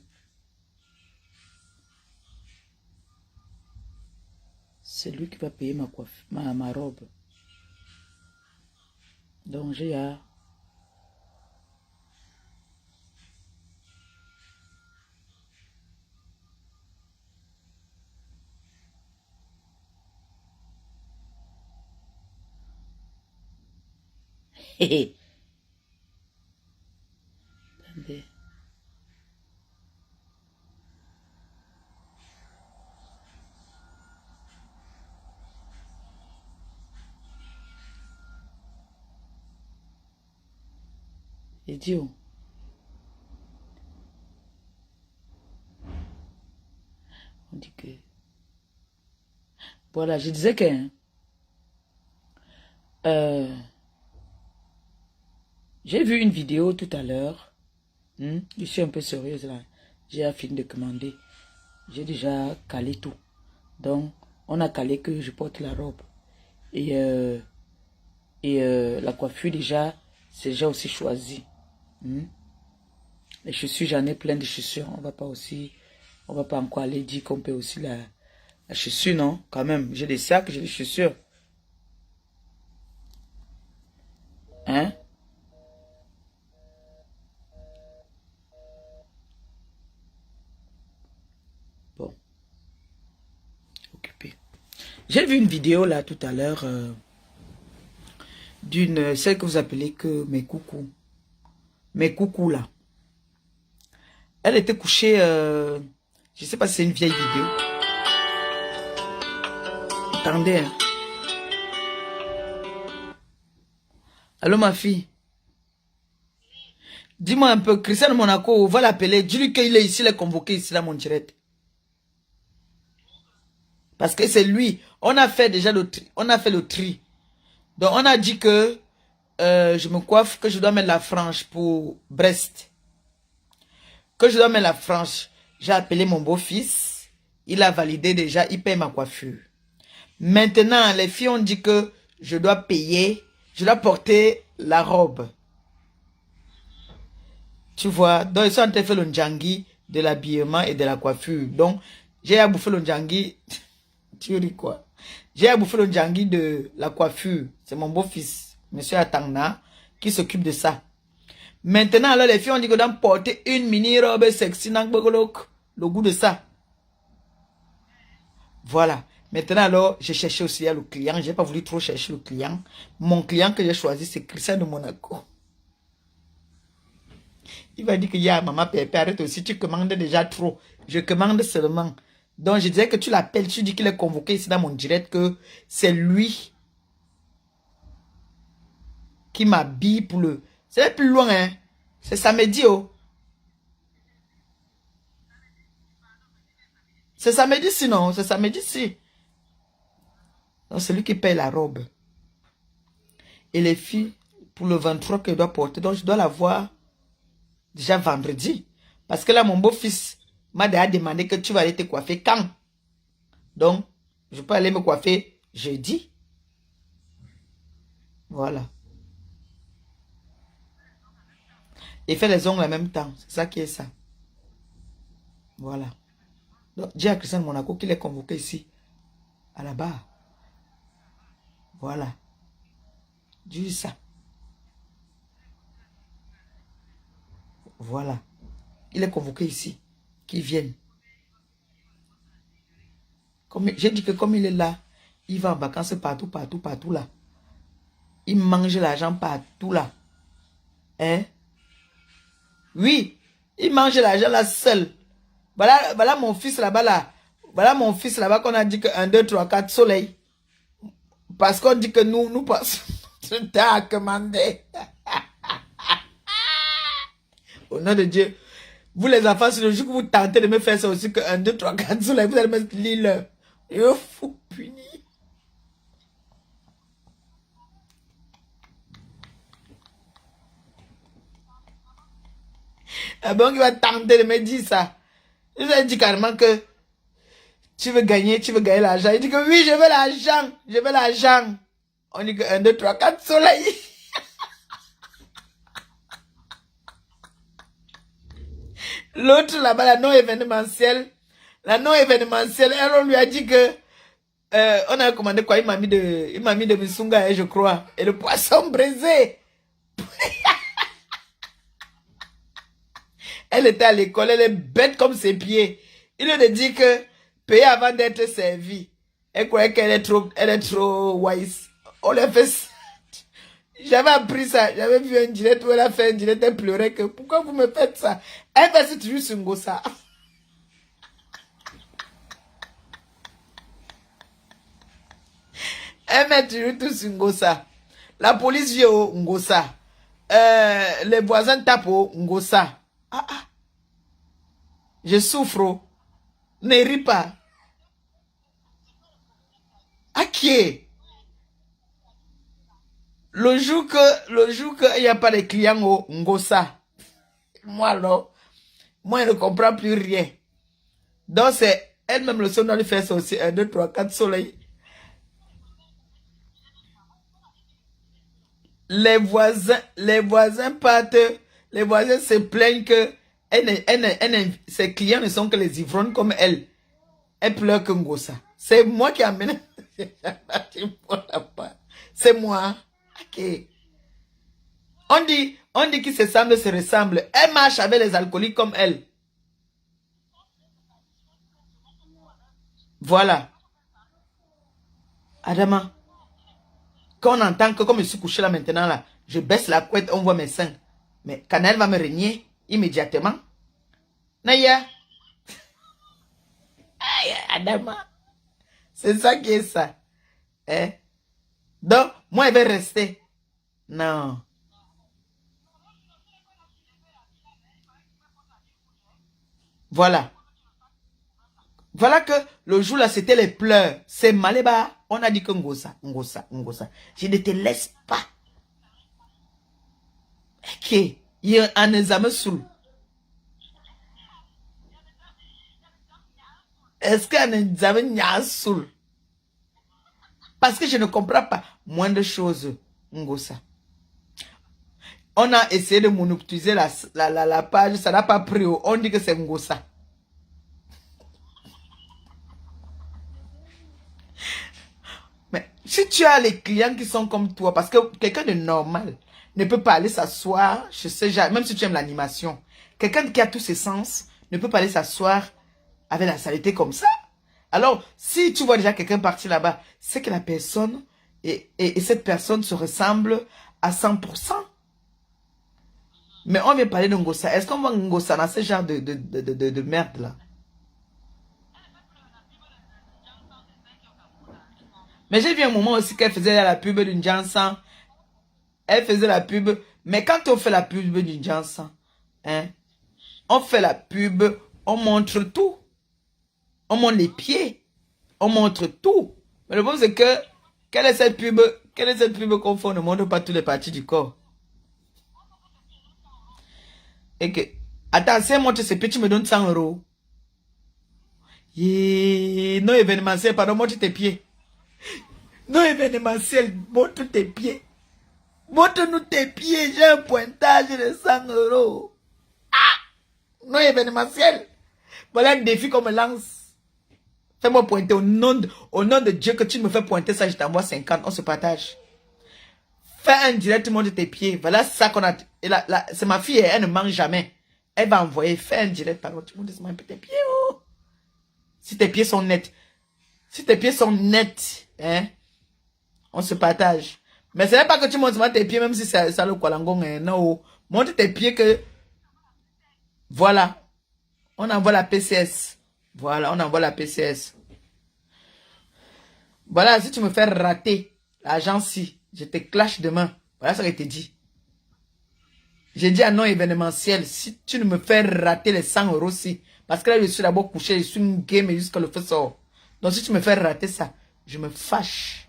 c'est lui qui va payer ma coiffure, ma robe. Donc j'ai à... Attendez. Idiot. On dit que... Voilà, je disais que... j'ai vu une vidéo tout à l'heure. Je suis un peu sérieuse là. J'ai fini de commander. J'ai déjà calé tout. Donc, on a calé que je porte la robe. Et la coiffure déjà, c'est déjà aussi choisi. Les chaussures, j'en ai plein de chaussures. On va pas encore aller dire qu'on peut aussi la chaussure, non? Quand même, j'ai des sacs, j'ai des chaussures. Hein? J'ai vu une vidéo là tout à l'heure d'une, celle que vous appelez que mes coucous. Mes coucous là. Elle était couchée, je sais pas si c'est une vieille vidéo. Attendez. Hein. Allô ma fille. Dis-moi un peu, Cristiano Monaco, on va l'appeler. Dis-lui qu'il est ici, il est convoqué ici, là, mon direct. Parce que c'est lui. On a fait déjà le tri. On a fait le tri. Donc, on a dit que je me coiffe, que je dois mettre la frange pour Brest. Que je dois mettre la frange. J'ai appelé mon beau-fils. Il a validé déjà, il paye ma coiffure. Maintenant, les filles ont dit que je dois payer, je dois porter la robe. Tu vois, donc ils sont en train de faire le njangui de l'habillement et de la coiffure. Donc, j'ai à bouffer le njangui. Tu ris quoi? J'ai à bouffer le njangui de la coiffure. C'est mon beau-fils, monsieur Atangna, qui s'occupe de ça. Maintenant, alors, les filles ont dit que doivent porter une mini-robe sexy, le goût de ça. Voilà. Maintenant, alors, j'ai cherché aussi le client. J'ai pas voulu trop chercher le client. Mon client que j'ai choisi, c'est Cristiano de Monaco. Il va dire que ya maman Pépé, arrête aussi, tu commandes déjà trop. Je commande seulement. Donc je disais que tu l'appelles, tu dis qu'il est convoqué ici dans mon direct, que c'est lui qui m'habille pour le... C'est plus loin, hein. C'est samedi, oh. C'est samedi sinon, c'est samedi si. Donc c'est lui qui paye la robe. Et les filles, pour le 23 qu'elle doit porter, donc je dois la voir déjà vendredi. Parce que là, mon beau-fils m'a déjà demandé que tu vas aller te coiffer quand? Donc, je peux aller me coiffer jeudi. Voilà. Et faire les ongles en même temps. C'est ça qui est ça. Voilà. Donc, j'ai à Cristiano Monaco qu'il est convoqué ici. À la barre. Voilà. Dis ça. Voilà. Il est convoqué ici. Qu'il vienne. J'ai dit que comme il est là, il va en vacances partout, partout, partout là. Il mange l'argent partout là. Hein? Oui. Il mange l'argent là seul. Voilà mon fils là-bas là. Voilà mon fils là-bas qu'on a dit que 1, 2, 3, 4 soleil. Parce qu'on dit que nous passons notre temps à commander. Au nom de Dieu. Vous les enfants, c'est le jour que vous tentez de me faire ça aussi que 1, 2, 3, 4 soleil. Vous allez me lire. Je vous punis. Ah bon, il va tenter de me dire ça. Je lui ai dit carrément que tu veux gagner l'argent. Il dit que oui, je veux l'argent. Je veux l'argent. On dit que 1, 2, 3, 4 soleil. L'autre là-bas, la non événementielle, elle, on lui a dit que on a commandé quoi? Il m'a mis de Missunga, je crois. Et le poisson braisé. Elle était à l'école, elle est bête comme ses pieds. Il lui a dit que payer avant d'être servi. Elle croyait qu'elle est trop wise. On l'a fait ça. J'avais appris ça. J'avais vu un direct où elle a fait un direct, elle pleurait que pourquoi vous me faites ça? Elle fait toujours sur Ngosa. Elle met toujours tout sur Ngosa. La police vient au Ngosa. Les voisins tapent au Ngosa. Je souffre. Oh. Ne ris pas. À qui? Le jour que il n'y a pas de clients au Ngosa. Moi, alors, moi, je ne comprends plus rien. Donc, c'est elle-même le son doit lui faire ça aussi. 1, 2, 3, 4 soleil. Les voisins partent. Les voisins se plaignent que ses clients ne sont que les ivrognes comme elle. Elle pleure que Ngosa. C'est moi qui amène. C'est moi. Ok. On dit qu'ils se ressemblent. Elle marche avec les alcooliques comme elle. Voilà. Adama, quand on entend que comme je suis couché là maintenant, là, je baisse la couette, on voit mes seins. Mais Canel va me régner immédiatement. Naya. Aïe, Adama. C'est ça qui est ça. Hein? Donc, moi, je vais rester. Non. Voilà. Voilà que le jour là, c'était les pleurs. C'est Maléba. On a dit que Ngosa. Je ne te laisse pas. Ok. Il y a un examen sous. Est-ce qu'il y a un examen sous? Parce que je ne comprends pas. Moins de choses. Ngosa. On a essayé de monopoliser la page. Ça n'a pas pris. On dit que c'est Ngosa. Mais si tu as les clients qui sont comme toi, parce que quelqu'un de normal ne peut pas aller s'asseoir, je sais, même si tu aimes l'animation, quelqu'un qui a tous ses sens ne peut pas aller s'asseoir avec la saleté comme ça. Alors, si tu vois déjà quelqu'un partir là-bas, c'est que la personne et cette personne se ressemblent à 100%. Mais on vient parler de Ngosa. Est-ce qu'on voit Ngosa dans ce genre de merde là? Mais j'ai vu un moment aussi qu'elle faisait la pub d'une Jansan. Elle faisait la pub. Mais quand on fait la pub d'une Jansan, hein, on fait la pub, on montre tout. On montre les pieds. On montre tout. Mais le problème c'est que, quelle est cette pub qu'on fait? On ne montre pas toutes les parties du corps. Et que, attends, si elle montre ses pieds, tu me donnes 100 €. Yeah, non événementiel, pardon, montre tes pieds. Non événementiel, montre tes pieds. Montre-nous tes pieds, j'ai un pointage de 100 €. Ah! Non événementiel. Voilà un défi qu'on me lance. Fais-moi pointer au nom de Dieu que tu me fais pointer ça, je t'envoie 50, on se partage. Fais un direct, montre tes pieds. Voilà ça qu'on a. C'est ma fille, elle ne mange jamais. Elle va envoyer, fais un direct, pardon, tu montres un peu tes pieds. Oh. Si tes pieds sont nets. Si tes pieds sont nets, hein. On se partage. Mais ce n'est pas que tu montres tes pieds, même si c'est ça le Kwalangon. Non, montre tes pieds que... Voilà. On envoie la PCS. Voilà, on envoie la PCS. Voilà, si tu me fais rater l'agence-ci, je te clash demain. Voilà ce que je t'ai dit. J'ai dit à non événementiel, si tu ne me fais rater les 100 €ci, parce que là, je suis d'abord couché, je suis une game jusqu'à le feu sort. Donc si tu me fais rater ça, je me fâche.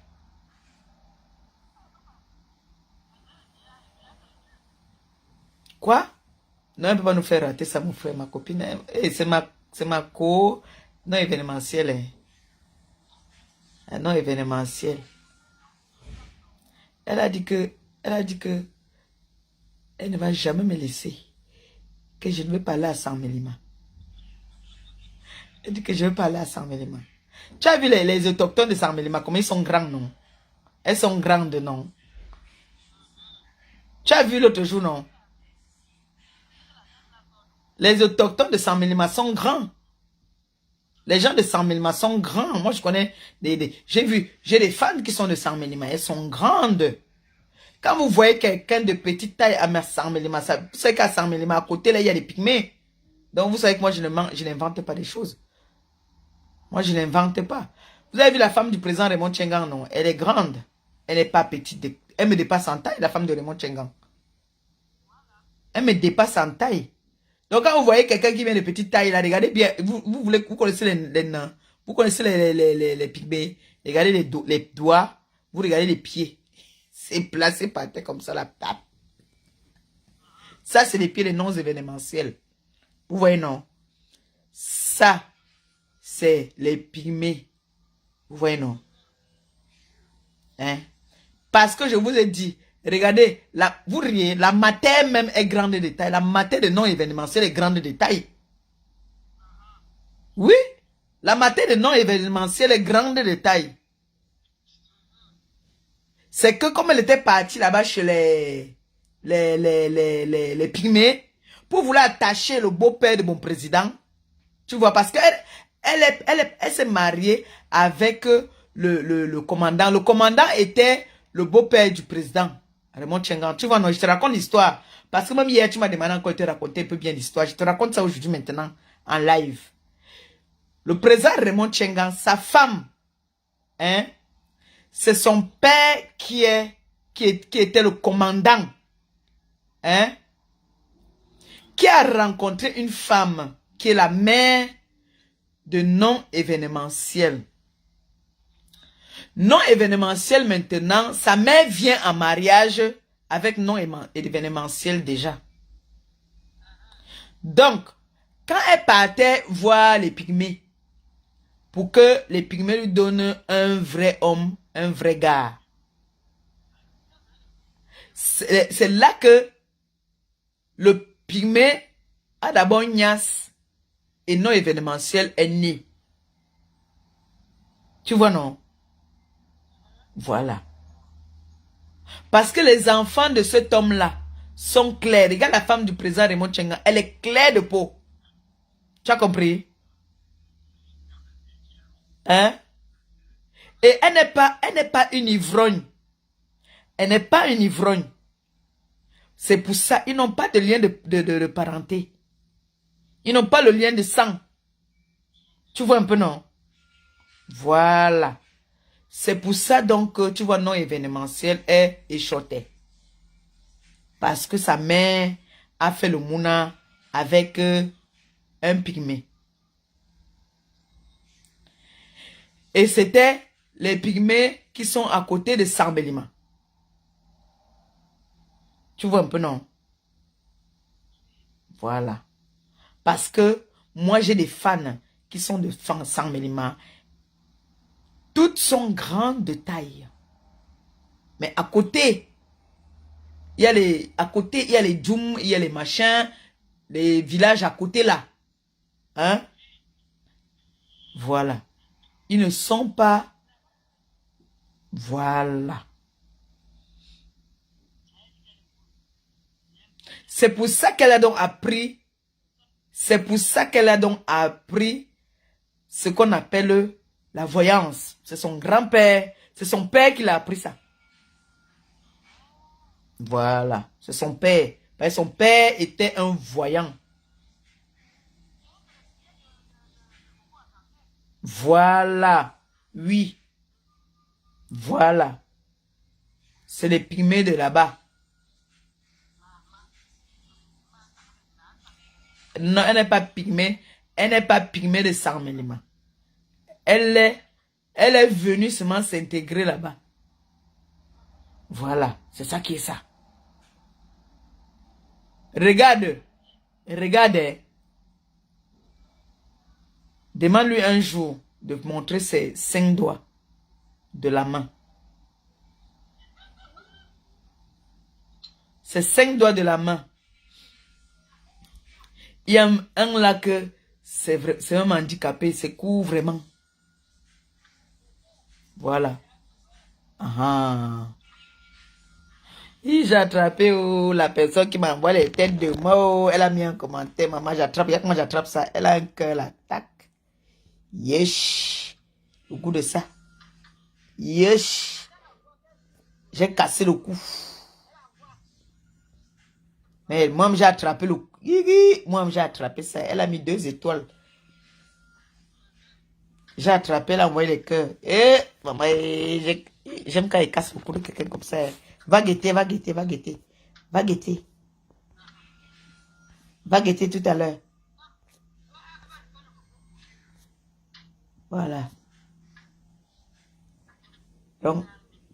Quoi? Non, elle ne peut pas nous faire rater ça, mon frère, ma copine. Hey, c'est ma co. Non événementiel. Hein. Un non événementiel. Elle a dit que elle ne va jamais me laisser. Que je ne vais pas aller à San Mélima. Elle dit que je ne vais pas aller à San Mélima. Tu as vu les autochtones de San Mélima, comment ils sont grands, non? Elles sont grandes, non? Tu as vu l'autre jour, non? Les autochtones de San Mélima sont grands. Les gens de San Mélima sont grands. Moi, je connais j'ai des fans qui sont de San Mélima. Elles sont grandes. Quand vous voyez quelqu'un de petite taille à San Mélima, vous savez qu'à San Mélima, à côté, là, il y a des pygmées. Donc, vous savez que moi, je n'invente pas des choses. Moi, je n'invente pas. Vous avez vu la femme du président Raymond Tchengang, non? Elle est grande. Elle n'est pas petite. Elle me dépasse en taille, la femme de Raymond Tchengang. Elle me dépasse en taille. Donc, quand vous voyez quelqu'un qui vient de petite taille, là, regardez bien. Vous connaissez les nains. Vous connaissez les pygmées. Regardez les doigts. Vous regardez les pieds. C'est placé par terre comme ça, la tape. Ça, c'est les pieds des non événementiels. Vous voyez, non? Ça, c'est les pygmées. Vous voyez, non? Hein? Parce que je vous ai dit, regardez, vous riez, la matière même est grande de taille. La matière de non événementiel est grande de taille. Oui, la matière de non événementiel est grande de taille. C'est que comme elle était partie là-bas chez les pygmées, pour vouloir attacher le beau-père de mon président, tu vois, parce qu'elle elle s'est mariée avec le commandant. Le commandant était le beau-père du président, Raymond Tchengan. Tu vois, non, je te raconte l'histoire. Parce que même hier, tu m'as demandé encore de te raconter un peu bien l'histoire. Je te raconte ça aujourd'hui maintenant, en live. Le président Raymond Tchengan, sa femme, hein, c'est son père qui était le commandant, hein, qui a rencontré une femme qui est la mère de non-événementiel. Non-événementiel maintenant, sa mère vient en mariage avec non-événementiel déjà. Donc, quand elle partait voir les pygmées, pour que les pygmées lui donnent un vrai homme, un vrai gars, c'est là que le pygmée a d'abord Nias et non événementiel est né. Tu vois, non? Voilà. Parce que les enfants de cet homme-là sont clairs. Regarde la femme du président Raymond Tchengan. Elle est claire de peau. Tu as compris? Hein? Et elle n'est pas une ivrogne. Elle n'est pas une ivrogne. C'est pour ça, ils n'ont pas de lien de parenté. Ils n'ont pas le lien de sang. Tu vois un peu, non? Voilà. C'est pour ça donc que tu vois non événementiel est échoté. Parce que sa mère a fait le mouna avec un pygmée. Et c'était les pygmées qui sont à côté de Sambelima. Tu vois un peu, non? Voilà. Parce que moi, j'ai des fans qui sont de Sambelima. Toutes sont grandes de taille. Mais à côté, il y a les djoum, il y a les machins, les villages à côté là. Hein? Voilà. Ils ne sont pas... Voilà. C'est pour ça qu'elle a donc appris. C'est pour ça qu'elle a donc appris ce qu'on appelle la voyance. C'est son grand-père. C'est son père qui l'a appris ça. Voilà. C'est son père. Parce que son père était un voyant. Voilà. Oui. Voilà. C'est les pygmées de là-bas. Non, elle n'est pas pygmée. Elle n'est pas pygmée de Sarmelima. Elle est venue seulement s'intégrer là-bas. Voilà. C'est ça qui est ça. Regarde. Regarde. Demande-lui un jour de montrer ses 5 doigts de la main. Ses 5 doigts de la main. Il y a un là que c'est un handicapé, c'est court vraiment. Voilà. Ah. J'ai attrapé la personne qui m'envoie les têtes de mots. Elle a mis un commentaire. Maman, j'attrape. Comment j'attrape ça? Elle a un cœur là. Tac. Yesh. Au goût de ça. Yesh. J'ai cassé le cou. Mais moi, j'ai attrapé le cou. Moi, j'ai attrapé ça. Elle a mis 2 étoiles. J'ai attrapé, elle a envoyé les cœurs. Et maman, j'aime quand il casse le cou de quelqu'un comme ça. Va guetter, va guetter, va guetter. Va guetter. Va guetter tout à l'heure. Voilà. Donc,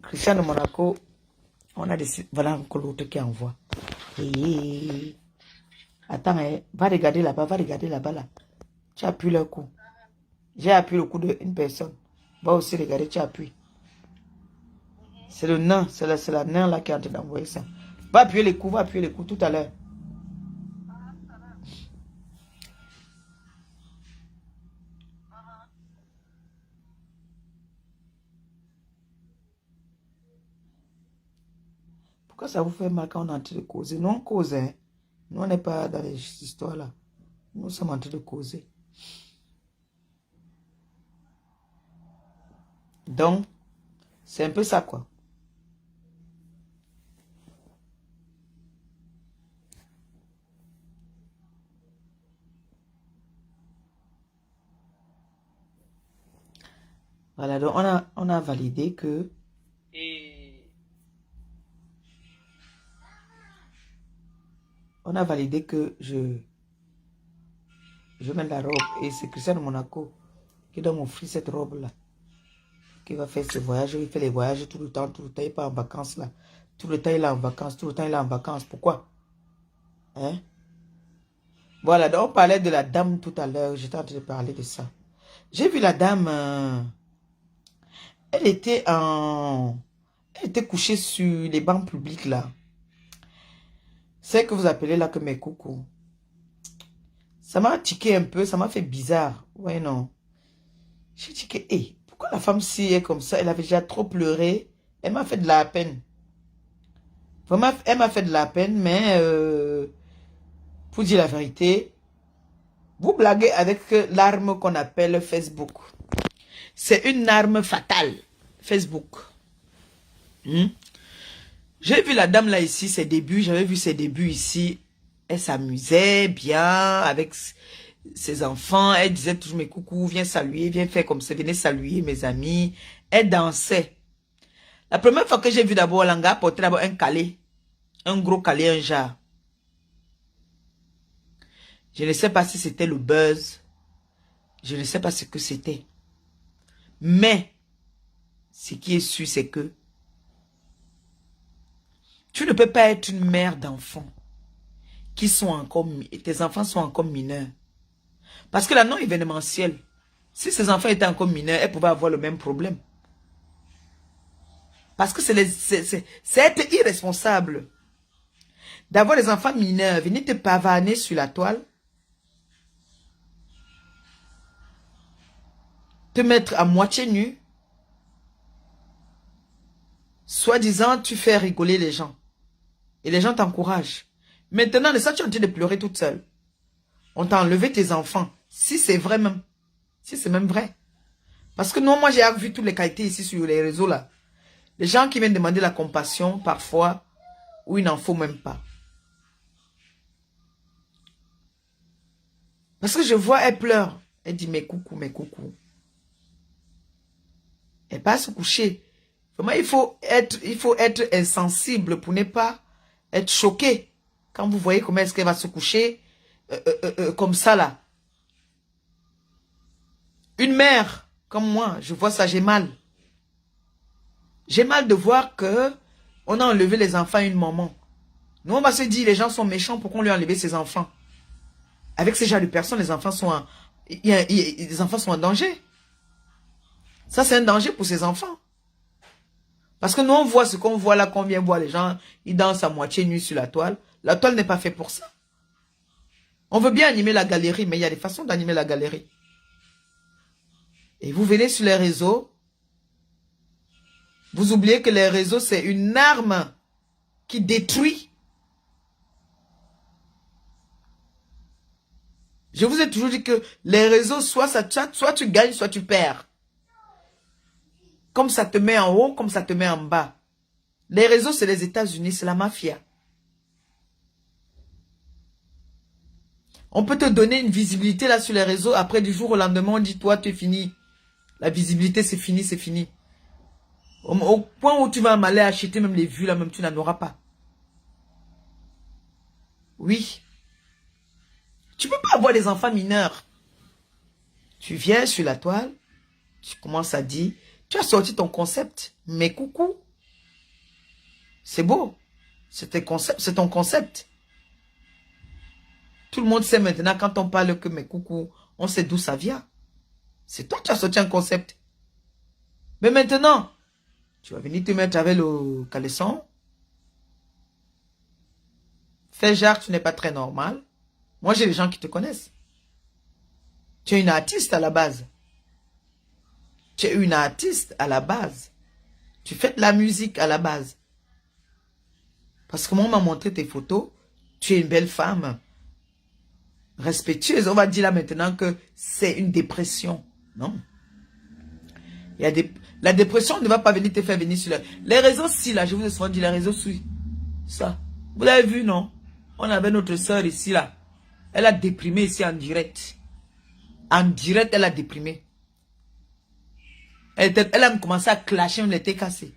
Christian de Monaco, on a décidé. Voilà encore l'autre qui envoie. Et... Attends, va regarder là-bas, va regarder là-bas là. Tu appuies le coup. J'ai appuyé le coup d'une personne. Va aussi regarder, tu appuies. C'est le nain, c'est la nain là qui est en train d'envoyer ça. Va appuyer les coups tout à l'heure. Pourquoi ça vous fait mal quand on est en train de causer? Nous on cause, hein. Nous on n'est pas dans les histoires là. Nous sommes en train de causer. Donc, c'est un peu ça, quoi. Voilà, donc on a validé que... On a validé que je mets la robe. Et c'est Christian de Monaco qui doit m'offrir cette robe-là. Qui va faire ce voyage. Il fait les voyages tout le temps. Tout le temps, il n'est pas en vacances là. Tout le temps, il est en vacances. Tout le temps, il est en vacances. Pourquoi? Hein? Voilà, donc on parlait de la dame tout à l'heure. J'étais en train de parler de ça. J'ai vu la dame... Elle était couchée sur les bancs publics là. C'est que vous appelez là que mes coucous. Ça m'a tiqué un peu, ça m'a fait bizarre. Ouais, non. J'ai dit que, hey, pourquoi la femme-ci est comme ça? Elle avait déjà trop pleuré. Elle m'a fait de la peine. Vraiment, elle m'a fait de la peine, mais pour dire la vérité, vous blaguez avec l'arme qu'on appelle Facebook. C'est une arme fatale, Facebook. J'ai vu la dame là ici, ses débuts, j'avais vu ses débuts ici. Elle s'amusait bien avec ses enfants. Elle disait toujours mes coucou, viens saluer, viens faire comme ça, venez saluer mes amis. Elle dansait. La première fois que j'ai vu d'abord Langa porter d'abord un calais. Un gros calais, un jar. Je ne sais pas si c'était le buzz. Je ne sais pas ce que c'était. Mais, ce qui est sûr, c'est que tu ne peux pas être une mère d'enfants qui sont encore, tes enfants sont encore mineurs. Parce que la non événementielle, si ces enfants étaient encore mineurs, elles pouvaient avoir le même problème. Parce que c'est être irresponsable d'avoir des enfants mineurs, venir te pavaner sur la toile, te mettre à moitié nu, soi-disant tu fais rigoler les gens. Et les gens t'encouragent. Maintenant, de ça, tu es en train de pleurer toute seule. On t'a enlevé tes enfants. Si c'est vrai même. Si c'est même vrai. Parce que non, moi j'ai vu toutes les qualités ici sur les réseaux là. Les gens qui viennent demander la compassion, parfois, où il n'en faut même pas. Parce que je vois, elle pleure. Elle dit, mes coucou, mes coucou. Elle va se coucher. Vraiment, il faut être insensible pour ne pas être choqué. Quand vous voyez comment est-ce qu'elle va se coucher, comme ça là. Une mère, comme moi, je vois ça, j'ai mal. J'ai mal de voir que on a enlevé les enfants à une maman. Nous, on va se dire, les gens sont méchants, pourquoi on lui a enlevé ses enfants? Avec ces genre de personnes, les enfants sont en danger. Ça, c'est un danger pour ces enfants. Parce que nous, on voit ce qu'on voit là, qu'on vient voir les gens, ils dansent à moitié nus sur la toile. La toile n'est pas faite pour ça. On veut bien animer la galerie, mais il y a des façons d'animer la galerie. Et vous venez sur les réseaux, vous oubliez que les réseaux, c'est une arme qui détruit. Je vous ai toujours dit que les réseaux, soit tu gagnes, soit tu perds. Comme ça te met en haut, comme ça te met en bas. Les réseaux, c'est les États-Unis, c'est la mafia. On peut te donner une visibilité là sur les réseaux. Après, du jour au lendemain, on dit, toi, tu es fini. La visibilité, c'est fini, c'est fini. Au point où tu vas m'aller acheter même les vues, là, même tu n'en auras pas. Oui. Tu peux pas avoir des enfants mineurs. Tu viens sur la toile, tu commences à dire, tu as sorti ton concept, mais coucou. C'est beau. C'est ton concept. Tout le monde sait maintenant, quand on parle que mes coucou, on sait d'où ça vient. C'est toi qui as sorti un concept. Mais maintenant, tu vas venir te mettre avec le caleçon. Fais genre, tu n'es pas très normal. Moi, j'ai des gens qui te connaissent. Tu es une artiste à la base. Tu es une artiste à la base. Tu fais de la musique à la base. Parce que moi, on m'a montré tes photos. Tu es une belle femme. Respectueuse. On va dire là maintenant que c'est une dépression. Non. La dépression ne va pas venir te faire venir sur les réseaux. Si, là, je vous ai souvent dit, les réseaux, ça. Vous l'avez vu, non? On avait notre soeur ici, là. Elle a déprimé ici en direct. En direct, elle a déprimé. Elle a commencé à clasher, même elle était cassée.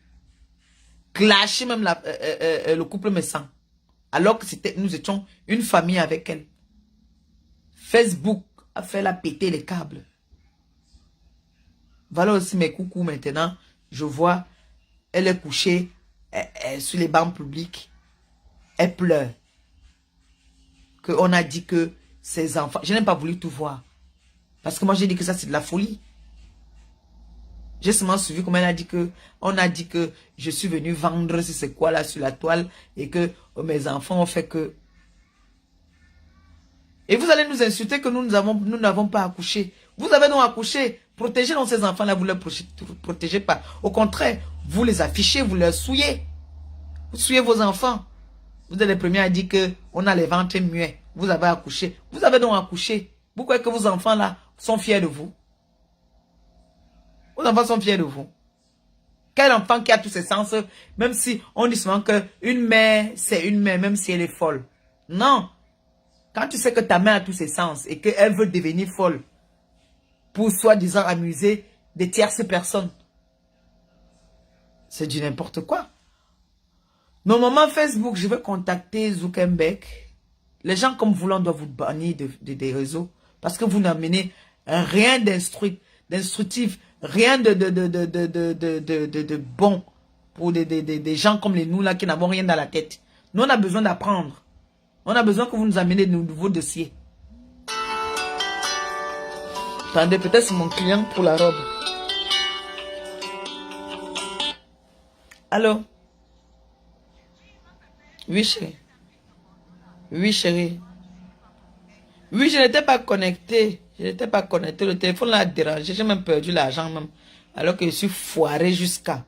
Clasher, même le couple me sent. Alors que nous étions une famille avec elle. Facebook a fait la péter les câbles. Voilà aussi mes coucous maintenant. Je vois, elle est couchée sur les bancs publics. Elle pleure. On a dit que ses enfants... Je n'ai pas voulu tout voir. Parce que moi, j'ai dit que ça, c'est de la folie. J'ai seulement suivi comme elle a dit que... On a dit que je suis venu vendre c'est quoi là sur la toile. Et que mes enfants ont fait que... Et vous allez nous insulter que nous n'avons pas accouché. Vous avez donc accouché. Protégez donc ces enfants-là, vous ne les protégez pas. Au contraire, vous les affichez, vous les souillez. Vous souillez vos enfants. Vous êtes les premiers à dire qu'on a les ventres muets. Vous avez accouché. Vous avez donc accouché. Vous croyez que vos enfants-là sont fiers de vous? Vos enfants sont fiers de vous. Quel enfant qui a tous ses sens, même si on dit souvent qu'une mère, c'est une mère, même si elle est folle. Non. Quand tu sais que ta mère a tous ses sens et qu'elle veut devenir folle pour soi-disant amuser des tierces personnes, c'est du n'importe quoi. Normalement, Facebook, je vais contacter Zuckerberg. Les gens comme vous, on doit vous bannir des réseaux parce que vous n'amenez rien d'instructif, rien de bon pour des gens comme nous là qui n'avons rien dans la tête. Nous, on a besoin d'apprendre. On a besoin que vous nous amenez de nouveaux dossiers. Attendez, peut-être c'est mon client pour la robe. Allô? Oui, chérie. Oui, chérie. Oui, je n'étais pas connecté. Je n'étais pas connecté. Le téléphone l'a dérangé. J'ai même perdu l'argent même. Alors que je suis foiré jusqu'à...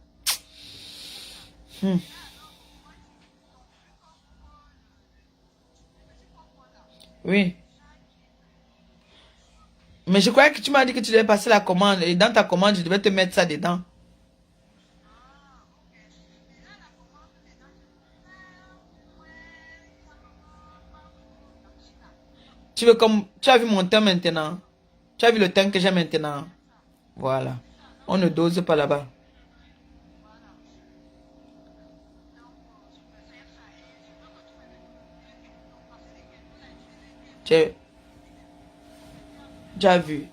Oui. Mais je croyais que tu m'as dit que tu devais passer la commande. Et dans ta commande, je devais te mettre ça dedans. Tu veux comme... Tu as vu mon teint maintenant? Tu as vu le teint que j'ai maintenant? Voilà. On ne dose pas là-bas. Tu as vu?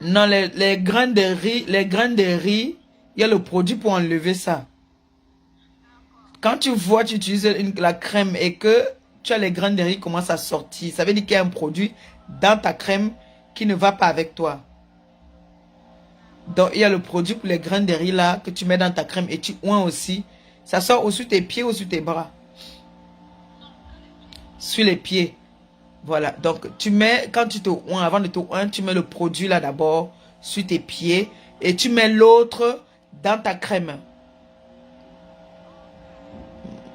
Non, les grains de riz, il y a le produit pour enlever ça. Quand tu vois, tu utilises la crème et que tu as les grains de riz qui commencent à sortir, ça veut dire qu'il y a un produit dans ta crème qui ne va pas avec toi. Donc, il y a le produit pour les grains de riz là que tu mets dans ta crème et tu oins aussi. Ça sort au-dessus tes pieds ou sur tes bras. Sur les pieds. Voilà. Donc, tu mets, quand tu te oins, avant de te oindre, tu mets le produit là d'abord sur tes pieds et tu mets l'autre dans ta crème.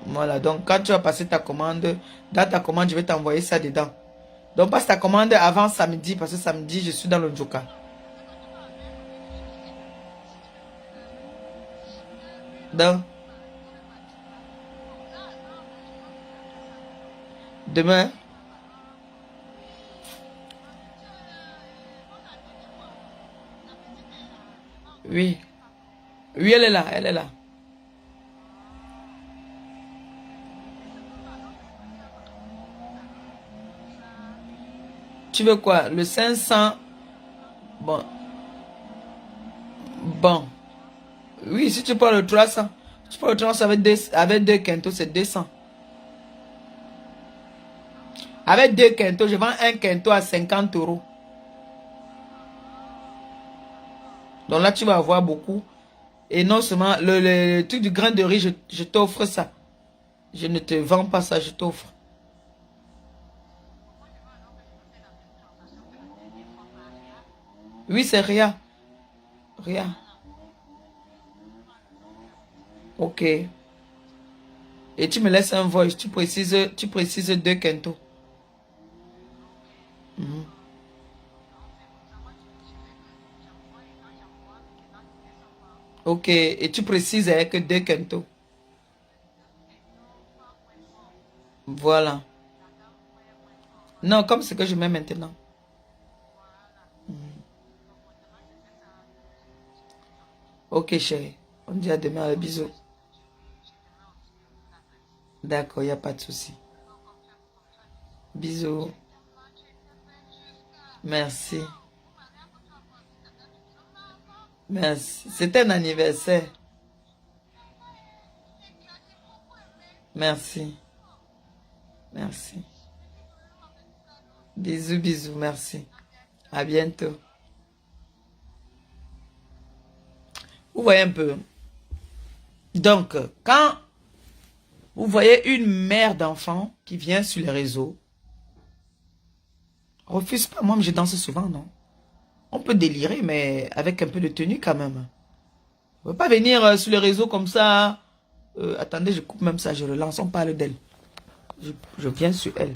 Voilà. Donc, quand tu vas passer ta commande, dans ta commande, je vais t'envoyer ça dedans. Donc, passe ta commande avant samedi parce que samedi, je suis dans le Joka. Donc, demain, oui. Oui, elle est là, elle est là. Tu veux quoi? Le 500? Bon. Bon. Oui, si tu prends le 300. Tu prends le 300 avec deux quintaux, c'est 200. Avec deux quintaux, je vends un quinto à 50 €. Donc là, tu vas avoir beaucoup. Et non seulement, le truc du grain de riz, je t'offre ça. Je ne te vends pas ça, je t'offre. Oui, c'est rien. Rien. Ok. Et tu me laisses un voice. Tu précises deux quintaux. Ok, et tu précises hein, que 2 quintaux. Voilà. Non, comme ce que je mets maintenant. Ok, chérie. On dit à demain, bisous. D'accord, il n'y a pas de souci. Bisous. Merci. Merci. C'était un anniversaire. Merci. Merci. Bisous, bisous, merci. À bientôt. Vous voyez un peu. Donc, quand vous voyez une mère d'enfant qui vient sur les réseaux, refuse pas. Moi, je danse souvent, non? On peut délirer, mais avec un peu de tenue quand même. On ne peut pas venir sur les réseaux comme ça. Attendez, je coupe même ça, je relance. On parle d'elle. Je viens sur elle.